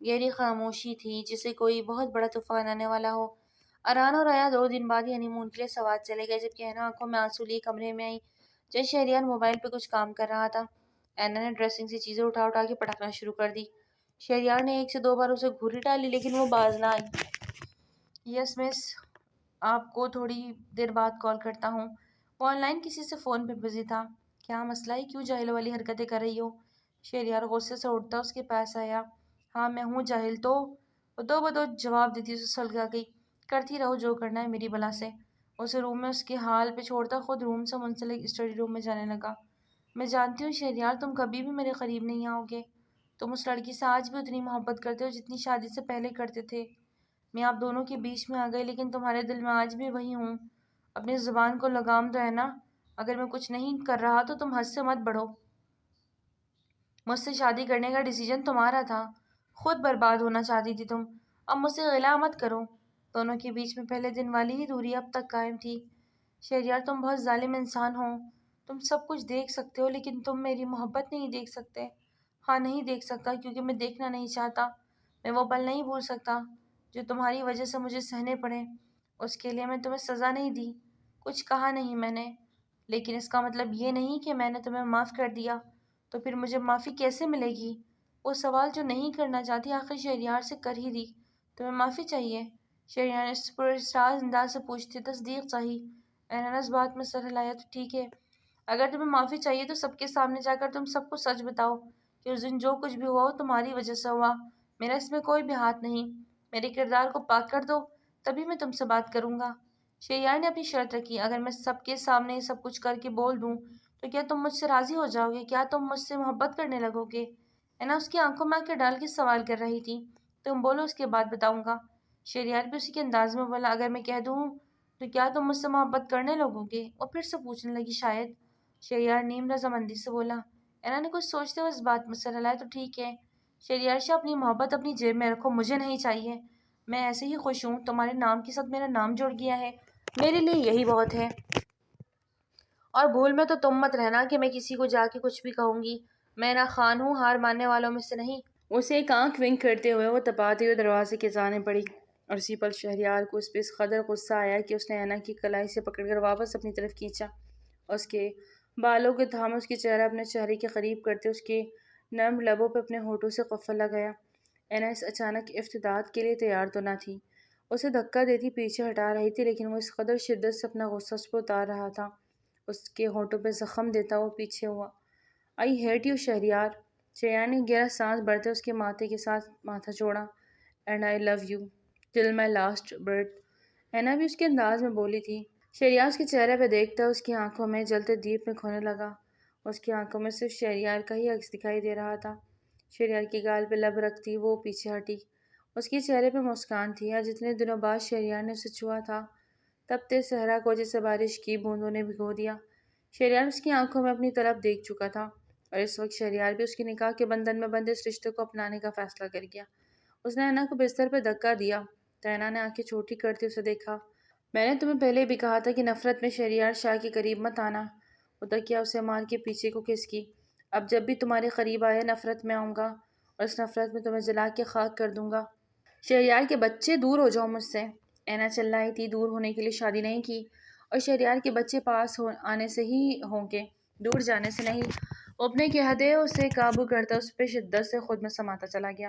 گہری خاموشی تھی جسے کوئی بہت بڑا طوفان آنے والا ہو۔ ارحان اور آیا 2 دن بعد ہی ہنی مون کے لیے سوات چلے گئے، جبکہ اینا آنکھوں میں آنسو لیے کمرے میں آئی جب شہریار موبائل پہ کچھ کام کر رہا تھا۔ اینا نے ڈریسنگ سے چیزیں اٹھا اٹھا کے پٹکنا شروع کر دی۔ شہریار نے 1 سے 2 بار اسے گھوری ڈالی لیکن وہ باز نہ آئی۔ یس مس، آپ کو تھوڑی دیر بعد کال کرتا ہوں۔ وہ آن لائن کسی سے فون پہ بزی تھا۔ کیا مسئلہ ہے؟ کیوں جاہل والی حرکتیں کر رہی ہو؟ شہریار غصے سے اٹھتا اس کے پاس آیا۔ ہاں میں ہوں جاہل تو، وہ دو بدو جواب دیتی اسے سلگا گئی۔ کرتی رہو جو کرنا ہے میری بلا سے۔ اسے روم میں اس کے حال پہ چھوڑتا خود روم سے منسلک اسٹڈی روم میں جانے لگا۔ میں جانتی ہوں شہریار، تم کبھی بھی میرے قریب نہیں آؤ گے۔ تم اس لڑکی سے آج بھی اتنی محبت کرتے ہو جتنی شادی سے پہلے کرتے تھے۔ میں آپ دونوں کے بیچ میں آ گئی لیکن تمہارے دل میں آج بھی وہی ہوں۔ اپنی زبان کو لگام دو اینا، اگر میں کچھ نہیں کر رہا تو تم حد سے مت بڑھو۔ مجھ سے شادی کرنے کا ڈیسیجن تمہارا تھا، خود برباد ہونا چاہتی تھی تم، اب مجھ سے غلا مت کرو۔ دونوں کے بیچ میں پہلے دن والی ہی دوری اب تک قائم تھی۔ شہریار تم بہت ظالم انسان ہو، تم سب کچھ دیکھ سکتے ہو لیکن تم میری محبت نہیں دیکھ سکتے۔ ہاں نہیں دیکھ سکتا کیونکہ میں دیکھنا نہیں چاہتا۔ میں وہ پل نہیں بھول سکتا جو تمہاری وجہ سے مجھے سہنے پڑے۔ اس کے لیے میں تمہیں سزا نہیں دی، کچھ کہا نہیں میں نے، لیکن اس کا مطلب یہ نہیں کہ میں نے تمہیں معاف کر دیا۔ تو پھر مجھے معافی کیسے ملے گی؟ وہ سوال جو نہیں کرنا چاہتی آخر شہریار سے کر ہی دی۔ تمہیں معافی چاہیے؟ شہریار نے اس پر سراز انداز سے پوچھتے تصدیق چاہی۔ اینا نے اس بات میں سر ہلایا۔ تو ٹھیک ہے، اگر تمہیں معافی چاہیے تو سب کے سامنے جا کر تم سب کو سچ بتاؤ کہ اس دن جو کچھ بھی ہوا وہ تمہاری وجہ سے ہوا، میرا اس میں کوئی بھی ہاتھ نہیں۔ میرے کردار کو پاک کر دو تبھی میں تم سے بات کروں گا۔ شہریار نے اپنی شرط رکھی، اگر میں سب کے سامنے یہ سب کچھ کر کے بول دوں تو کیا تم مجھ سے راضی ہو جاؤ گے؟ کیا تم مجھ سے محبت کرنے لگو گے؟ اینا اس کی آنکھوں میں آنکھیں ڈال کے سوال کر رہی تھی۔ تم بولو اس کے بعد بتاؤں گا۔ شہریار بھی اسی کے انداز میں بولا، اگر میں کہہ دوں تو کیا تم مجھ سے محبت کرنے لگو گے؟ وہ پھر سے پوچھنے لگی شاید۔ شہریار نیم رضامندی سے بولا۔ اینا نے کچھ سوچتے ہوئے اس بات میں سر ہلایا۔ تو ٹھیک ہے شہریار شاہ، اپنی محبت اپنی جیب میں رکھو، مجھے نہیں چاہیے۔ میں ایسے ہی خوش ہوں، تمہارے نام کے ساتھ میرا نام جڑ گیا ہے، میرے لیے یہی بہت ہے۔ اور بھول میں تو تم مت رہنا کہ میں کسی کو جا کے کچھ بھی کہوں گی۔ میں نہ خان ہوں، ہار ماننے والوں میں سے نہیں۔ اسے ایک آنکھ ونک کرتے ہوئے وہ تپاتے ہوئے دروازے کے جانے پڑی، اور اسی پل شہریار کو اس پہ اس قدر غصہ آیا کہ اس نے اینا کی کلائی سے پکڑ کر واپس اپنی طرف کھینچا، اس کے بالوں کے تھامے اس کی چہرہ اپنے چہرے کے قریب کرتے اس کے نرم لبوں پہ اپنے ہونٹوں سے قفل لگایا۔ اینا اس اچانک افتتاح کے لیے تیار تو نہ تھی، اسے دھکا دیتی پیچھے ہٹا رہی تھی، لیکن وہ اس قدر شدت سے اپنا غصہ اس پہ اتار رہا تھا، اس کے ہونٹوں پہ زخم دیتا وہ پیچھے ہوا۔ I hate you Shahryar. Shahryar نے گہرا سانس بھرتے اس کے ماتھے کے ساتھ ماتھا جوڑا۔ And I love you till my last breath. اینا بھی اس کے انداز میں بولی تھی۔ شہریار اس کے چہرے پہ دیکھتا اس کی آنکھوں میں جلتے دیپ میں کھونے لگا، اس کی آنکھوں میں صرف شہریار کا ہی عکس دکھائی دے رہا تھا۔ شہریار کی گال پہ لب رکھتی وہ پیچھے ہٹی، اس کے چہرے پہ مسکان تھی۔ آج اتنے دنوں بعد شہریار نے اسے چھوا تھا، تپتے صحرا کو جیسے بارش کی بوندوں نے بھگو دیا۔ شہریار اس کی آنکھوں میں اپنی طرف دیکھ چکا تھا، اور اس وقت شہریار بھی اس کے نکاح کے بندھن میں بندھے اس رشتے کو اپنانے کا فیصلہ کر گیا۔ اس نے اینا کو بستر پہ دھکا دیا تو اینا نے آنکھیں چھوٹی کرتے اسے دیکھا۔ میں نے تمہیں پہلے بھی کہا تھا کہ نفرت میں شہریار شاہ کے قریب مت آنا۔ وہ تکیا اسے مار کے پیچھے کو کھس کی۔ اب جب بھی تمہارے قریب آئے نفرت میں آؤں گا، اور اس نفرت میں تمہیں جلا کے خاک کر دوں گا۔ شہریار کے بچے دور ہو جاؤ مجھ سے۔ اینا چلائی تھی، دور ہونے کے لیے شادی نہیں کی، اور شہریار کے بچے پاس آنے سے ہی ہوں گے، دور جانے سے نہیں۔ وہ اپنے کہتے اسے قابو کرتا اس پہ شدت سے خود میں سماتا چلا گیا۔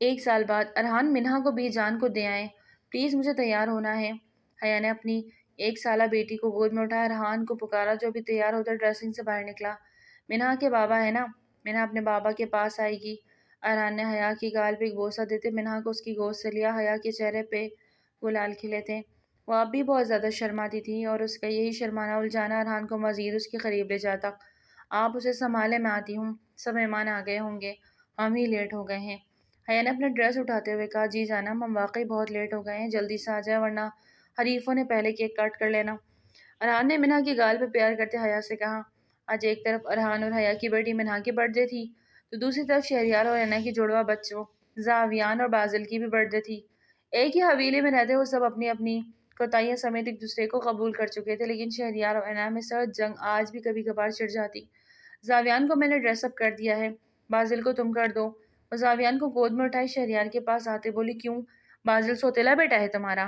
1 سال بعد ارحان منہا کو بھی جان کو دے آئے، پلیز مجھے تیار ہونا ہے۔ حیا نے اپنی 1 سالہ بیٹی کو گود میں اٹھایا، ارحان کو پکارا جو ابھی تیار ہوتا ڈریسنگ سے باہر نکلا۔ منہا کے بابا ہے نا؟ منہا اپنے بابا کے پاس آئے گی۔ ارحان نے حیا کی گال پہ ایک بوسہ دیتے منہا کو اس کی گود سے لیا۔ حیا کے چہرے پہ گلال کھلے تھے، وہ اب بھی بہت زیادہ شرماتی تھی، اور اس کا یہی شرمانا الجھانا ارحان کو مزید اس کے قریب لے جاتا۔ آپ اسے سنبھالے، میں آتی ہوں، سب مہمان آ گئے ہوں گے، ہم ہی لیٹ ہو گئے ہیں۔ حیا نے اپنا ڈریس اٹھاتے ہوئے کہا، جی جانم ہم واقعی بہت لیٹ ہو گئے ہیں، جلدی سے آ جائے ورنہ حریفوں نے پہلے کیک کاٹ کر لینا۔ ارحان نے منہا کی گال پہ پیار کرتے حیا سے کہا۔ آج ایک طرف ارحان اور حیا کی بیٹی منہا کی برتھ ڈے تھی تو دوسری طرف شہریار اور اینا کی جڑواں بچوں زاویان اور بازل کی بھی برتھ ڈے تھی۔ ایک ہی حویلی میں رہتے وہ سب اپنی اپنی کوتاہیاں سمیت ایک دوسرے کو قبول کر چکے تھے، لیکن شہریار اور اینا میں سرد جنگ آج بھی کبھی کبھار چھڑ جاتی۔ زاویان کو میں نے ڈریس اپ کر دیا ہے، بازل کو تم کر دو۔ وہ زاویان کو گود میں اٹھائے شہریار کے پاس آتے بولی، کیوں؟ بازل سوتیلا بیٹا ہے تمہارا؟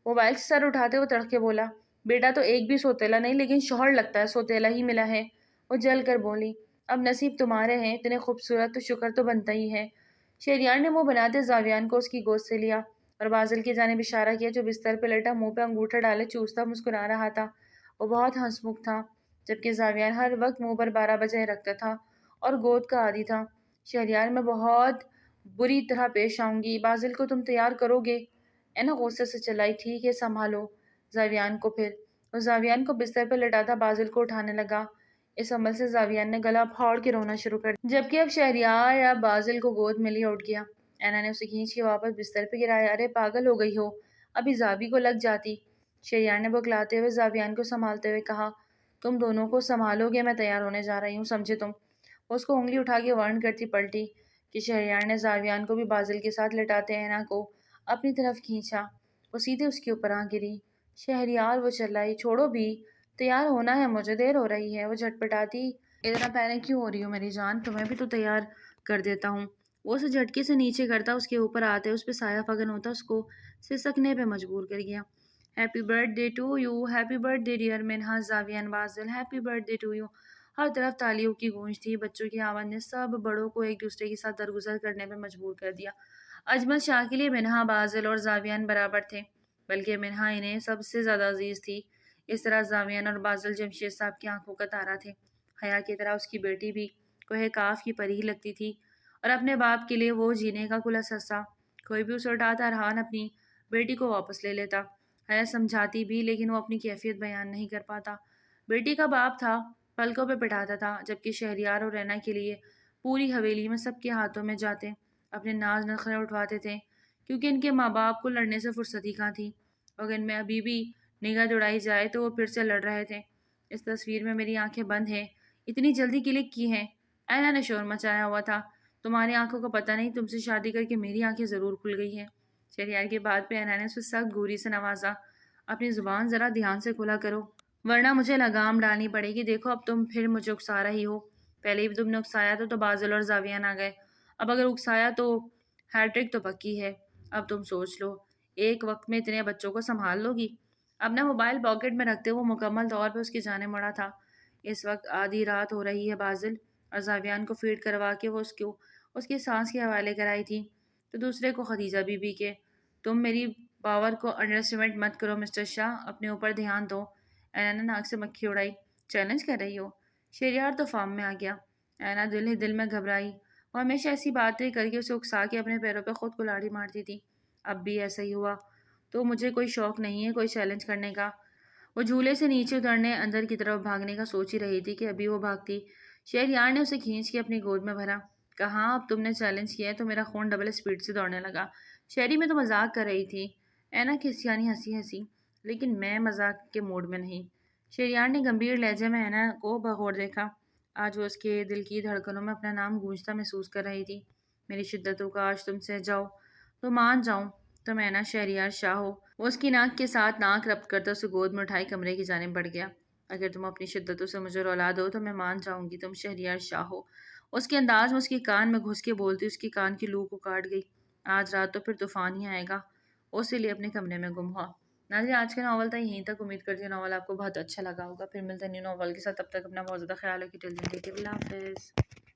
موبائل سے سر اٹھاتے وہ تڑک کے بولا، بیٹا تو ایک بھی سوتیلا نہیں لیکن شوہر لگتا ہے سوتیلا ہی ملا ہے۔ وہ جل کر بولی، اب نصیب تمہارے ہیں، اتنے خوبصورت تو شکر تو بنتا ہی ہے۔ شہریار نے منہ بناتے زاویان کو اس کی گود سے لیا اور بازل کی جانب اشارہ کیا جو بستر پہ لیٹا منہ پہ انگوٹھا ڈالے چوستا مسکرا رہا تھا۔ وہ بہت ہنسمکھ تھا، جبکہ زاویان ہر وقت منہ پر 12 بجے رکھتا تھا اور گود کا عادی تھا۔ شہریار، میں بہت بری طرح پیش آؤں گی، بازل کو تم تیار کرو گے؟ اینا غصے سے چلائی، ٹھیک ہے سنبھالو زاویان کو پھر۔ وہ زاویان کو بستر پر لٹاتا بازل کو اٹھانے لگا۔ اس عمل سے زاویان نے گلا پھاڑ کے رونا شروع کر دیا، جبکہ اب شہریار اب بازل کو گود میں لیے اٹھ گیا۔ اینا نے اسے کھینچ کے واپس بستر پہ گرایا۔ ارے پاگل ہو گئی ہو، ابھی زاوی کو لگ جاتی۔ شہریار نے بکلاتے ہوئے زاویان کو سنبھالتے ہوئے کہا، تم دونوں کو سنبھالو گے، میں تیار ہونے جا رہی ہوں، سمجھے تم؟ وہ اس کو انگلی اٹھا کے وارن کرتی پلٹی کہ شہریار نے زاویان کو بھی بازل کے ساتھ لٹاتے اینا کو اپنی طرف کھینچا۔ وہ سیدھے اس کے اوپر آ گری۔ شہریار، وہ چلائی، چھوڑو بھی، تیار ہونا ہے مجھے، دیر ہو رہی ہے۔ وہ جھٹپٹاتی، اتنا پینک کیوں ہو رہی ہو میری جان، تمہیں بھی تو تیار کر دیتا ہوں۔ وہ اسے جھٹکے سے نیچے کرتا، اس کے اوپر آتے اس پہ سایہ فگن ہوتا، اس کو سسکنے پہ مجبور کر گیا۔ Happy birthday to you, happy birthday dear Minha, Zaviyan, Bazil, happy birthday to you. ہر طرف تالیوں کی گونج تھی، بچوں کی آواز نے سب بڑوں کو ایک دوسرے کے ساتھ درگزر کرنے پہ مجبور کر دیا۔ اجمل شاہ کے لیے منہا، بازل اور زاویان برابر تھے، بلکہ منہا انہیں سب سے زیادہ عزیز تھی۔ اس طرح زاویان اور بازل جمشید صاحب کی آنکھوں کا تارا تھے۔ حیا کی طرح اس کی بیٹی بھی کوہ کاف کی پری ہی لگتی تھی، اور اپنے باپ کے لیے وہ جینے کا کل حصہ۔ کوئی بھی اسے اٹھاتا ارحان اپنی بیٹی کو واپس لے لیتا۔ حیا سمجھاتی بھی لیکن وہ اپنی کیفیت بیان نہیں کر پاتا۔ بیٹی کا باپ تھا، پلکوں پہ بٹھاتا تھا، جبکہ شہریار اور رینا کے لیے پوری حویلی میں سب کے ہاتھوں میں جاتے اپنے ناز نخرے اٹھواتے تھے، کیونکہ ان کے ماں باپ کو لڑنے سے فرصت ہی کہاں تھی۔ اور ان میں ابھی بھی نگاہ دوڑائی جائے تو وہ پھر سے لڑ رہے تھے۔ اس تصویر میں میری آنکھیں بند ہیں، اتنی جلدی کلک کی ہیں؟ اینا نے شور مچایا ہوا تھا۔ تمہاری آنکھوں کا پتہ نہیں، تم سے شادی کر کے میری آنکھیں ضرور کھل گئی ہیں۔ شہریار کی بات پہ اینا نے اسے سخت گوری سے نوازا، اپنی زبان ذرا دھیان سے کھلا کرو، ورنہ مجھے لگام ڈالنی پڑے گی۔ دیکھو اب تم پھر مجھے اکسا رہی ہو، پہلے بھی تم نے اکسایا تو بازل اور زاویان آ گئے، اب اگر اکسایا تو ہیٹرک تو پکی ہے۔ اب تم سوچ لو، ایک وقت میں اتنے بچوں کو سنبھال لو گی؟ اپنا موبائل پاکٹ میں رکھتے وہ مکمل طور پہ اس کی جانب مڑا تھا۔ اس وقت آدھی رات ہو رہی ہے بازل، اور زاویان کو فیڈ کروا کے وہ اس کی سانس کے حوالے کرائی تھی، تو دوسرے کو خدیجہ بی بی کے۔ تم میری پاور کو انڈر اسٹیمیٹ مت کرو مسٹر شاہ، اپنے اوپر دھیان دو۔ اینا نے ناک سے مکھی اڑائی، چیلنج کر رہی ہو؟ شہریار تو فارم میں آ گیا۔ اینا دل ہی دل میں گھبرائی، وہ ہمیشہ ایسی باتیں کر کے اسے اکسا کے اپنے پیروں پہ خود کلاڑی مارتی تھی۔ اب بھی ایسا ہی ہوا تو مجھے کوئی شوق نہیں ہے کوئی چیلنج کرنے کا۔ وہ جھولے سے نیچے اترنے اندر کی طرف بھاگنے کا سوچ ہی رہی تھی کہ ابھی وہ بھاگتی۔ شہریار نے اسے کھینچ کے اپنی گود میں بھرا، کہا اب تم نے چیلنج کیا ہے تو میرا خون ڈبل اسپیڈ سے دوڑنے لگا۔ شہری میں تو مذاق کر رہی تھی۔ اینا کھسیانی ہنسی، لیکن میں مذاق کے موڈ میں نہیں۔ شہریار نے گمبھیر لہجے میں اینا کو بغور دیکھا۔ آج وہ اس کے دل کی دھڑکنوں میں اپنا نام گونجتا محسوس کر رہی تھی۔ میری شدتوں کا آج تم سہ جاؤ تو مان جاؤں، تم اینا شہریار شاہ ہو۔ وہ اس کی ناک کے ساتھ ناک ربط کرتا اسے گود میں اٹھائے کمرے کی جانب بڑھ گیا۔ اگر تم اپنی شدتوں سے مجھے رلا دو تو میں مان جاؤں گی تم شہریار شاہ ہو۔ اس کے انداز میں اس کے کان میں گھس کے بولتی اس کے کان کی لو کو کاٹ گئی۔ آج رات تو پھر طوفان ہی آئے گا۔ اسی لیے اپنے کمرے میں گم ہوا۔ ناظرین، آج کا ناول تھا یہیں تک۔ امید کرتی ہوں ناول آپ کو بہت اچھا لگا ہوگا۔ پھر ملتے ہیں نیو ناول کے ساتھ، تب تک اپنا بہت زیادہ خیال رکھیے۔ ٹل دن ٹیک کیئر، اللہ حافظ۔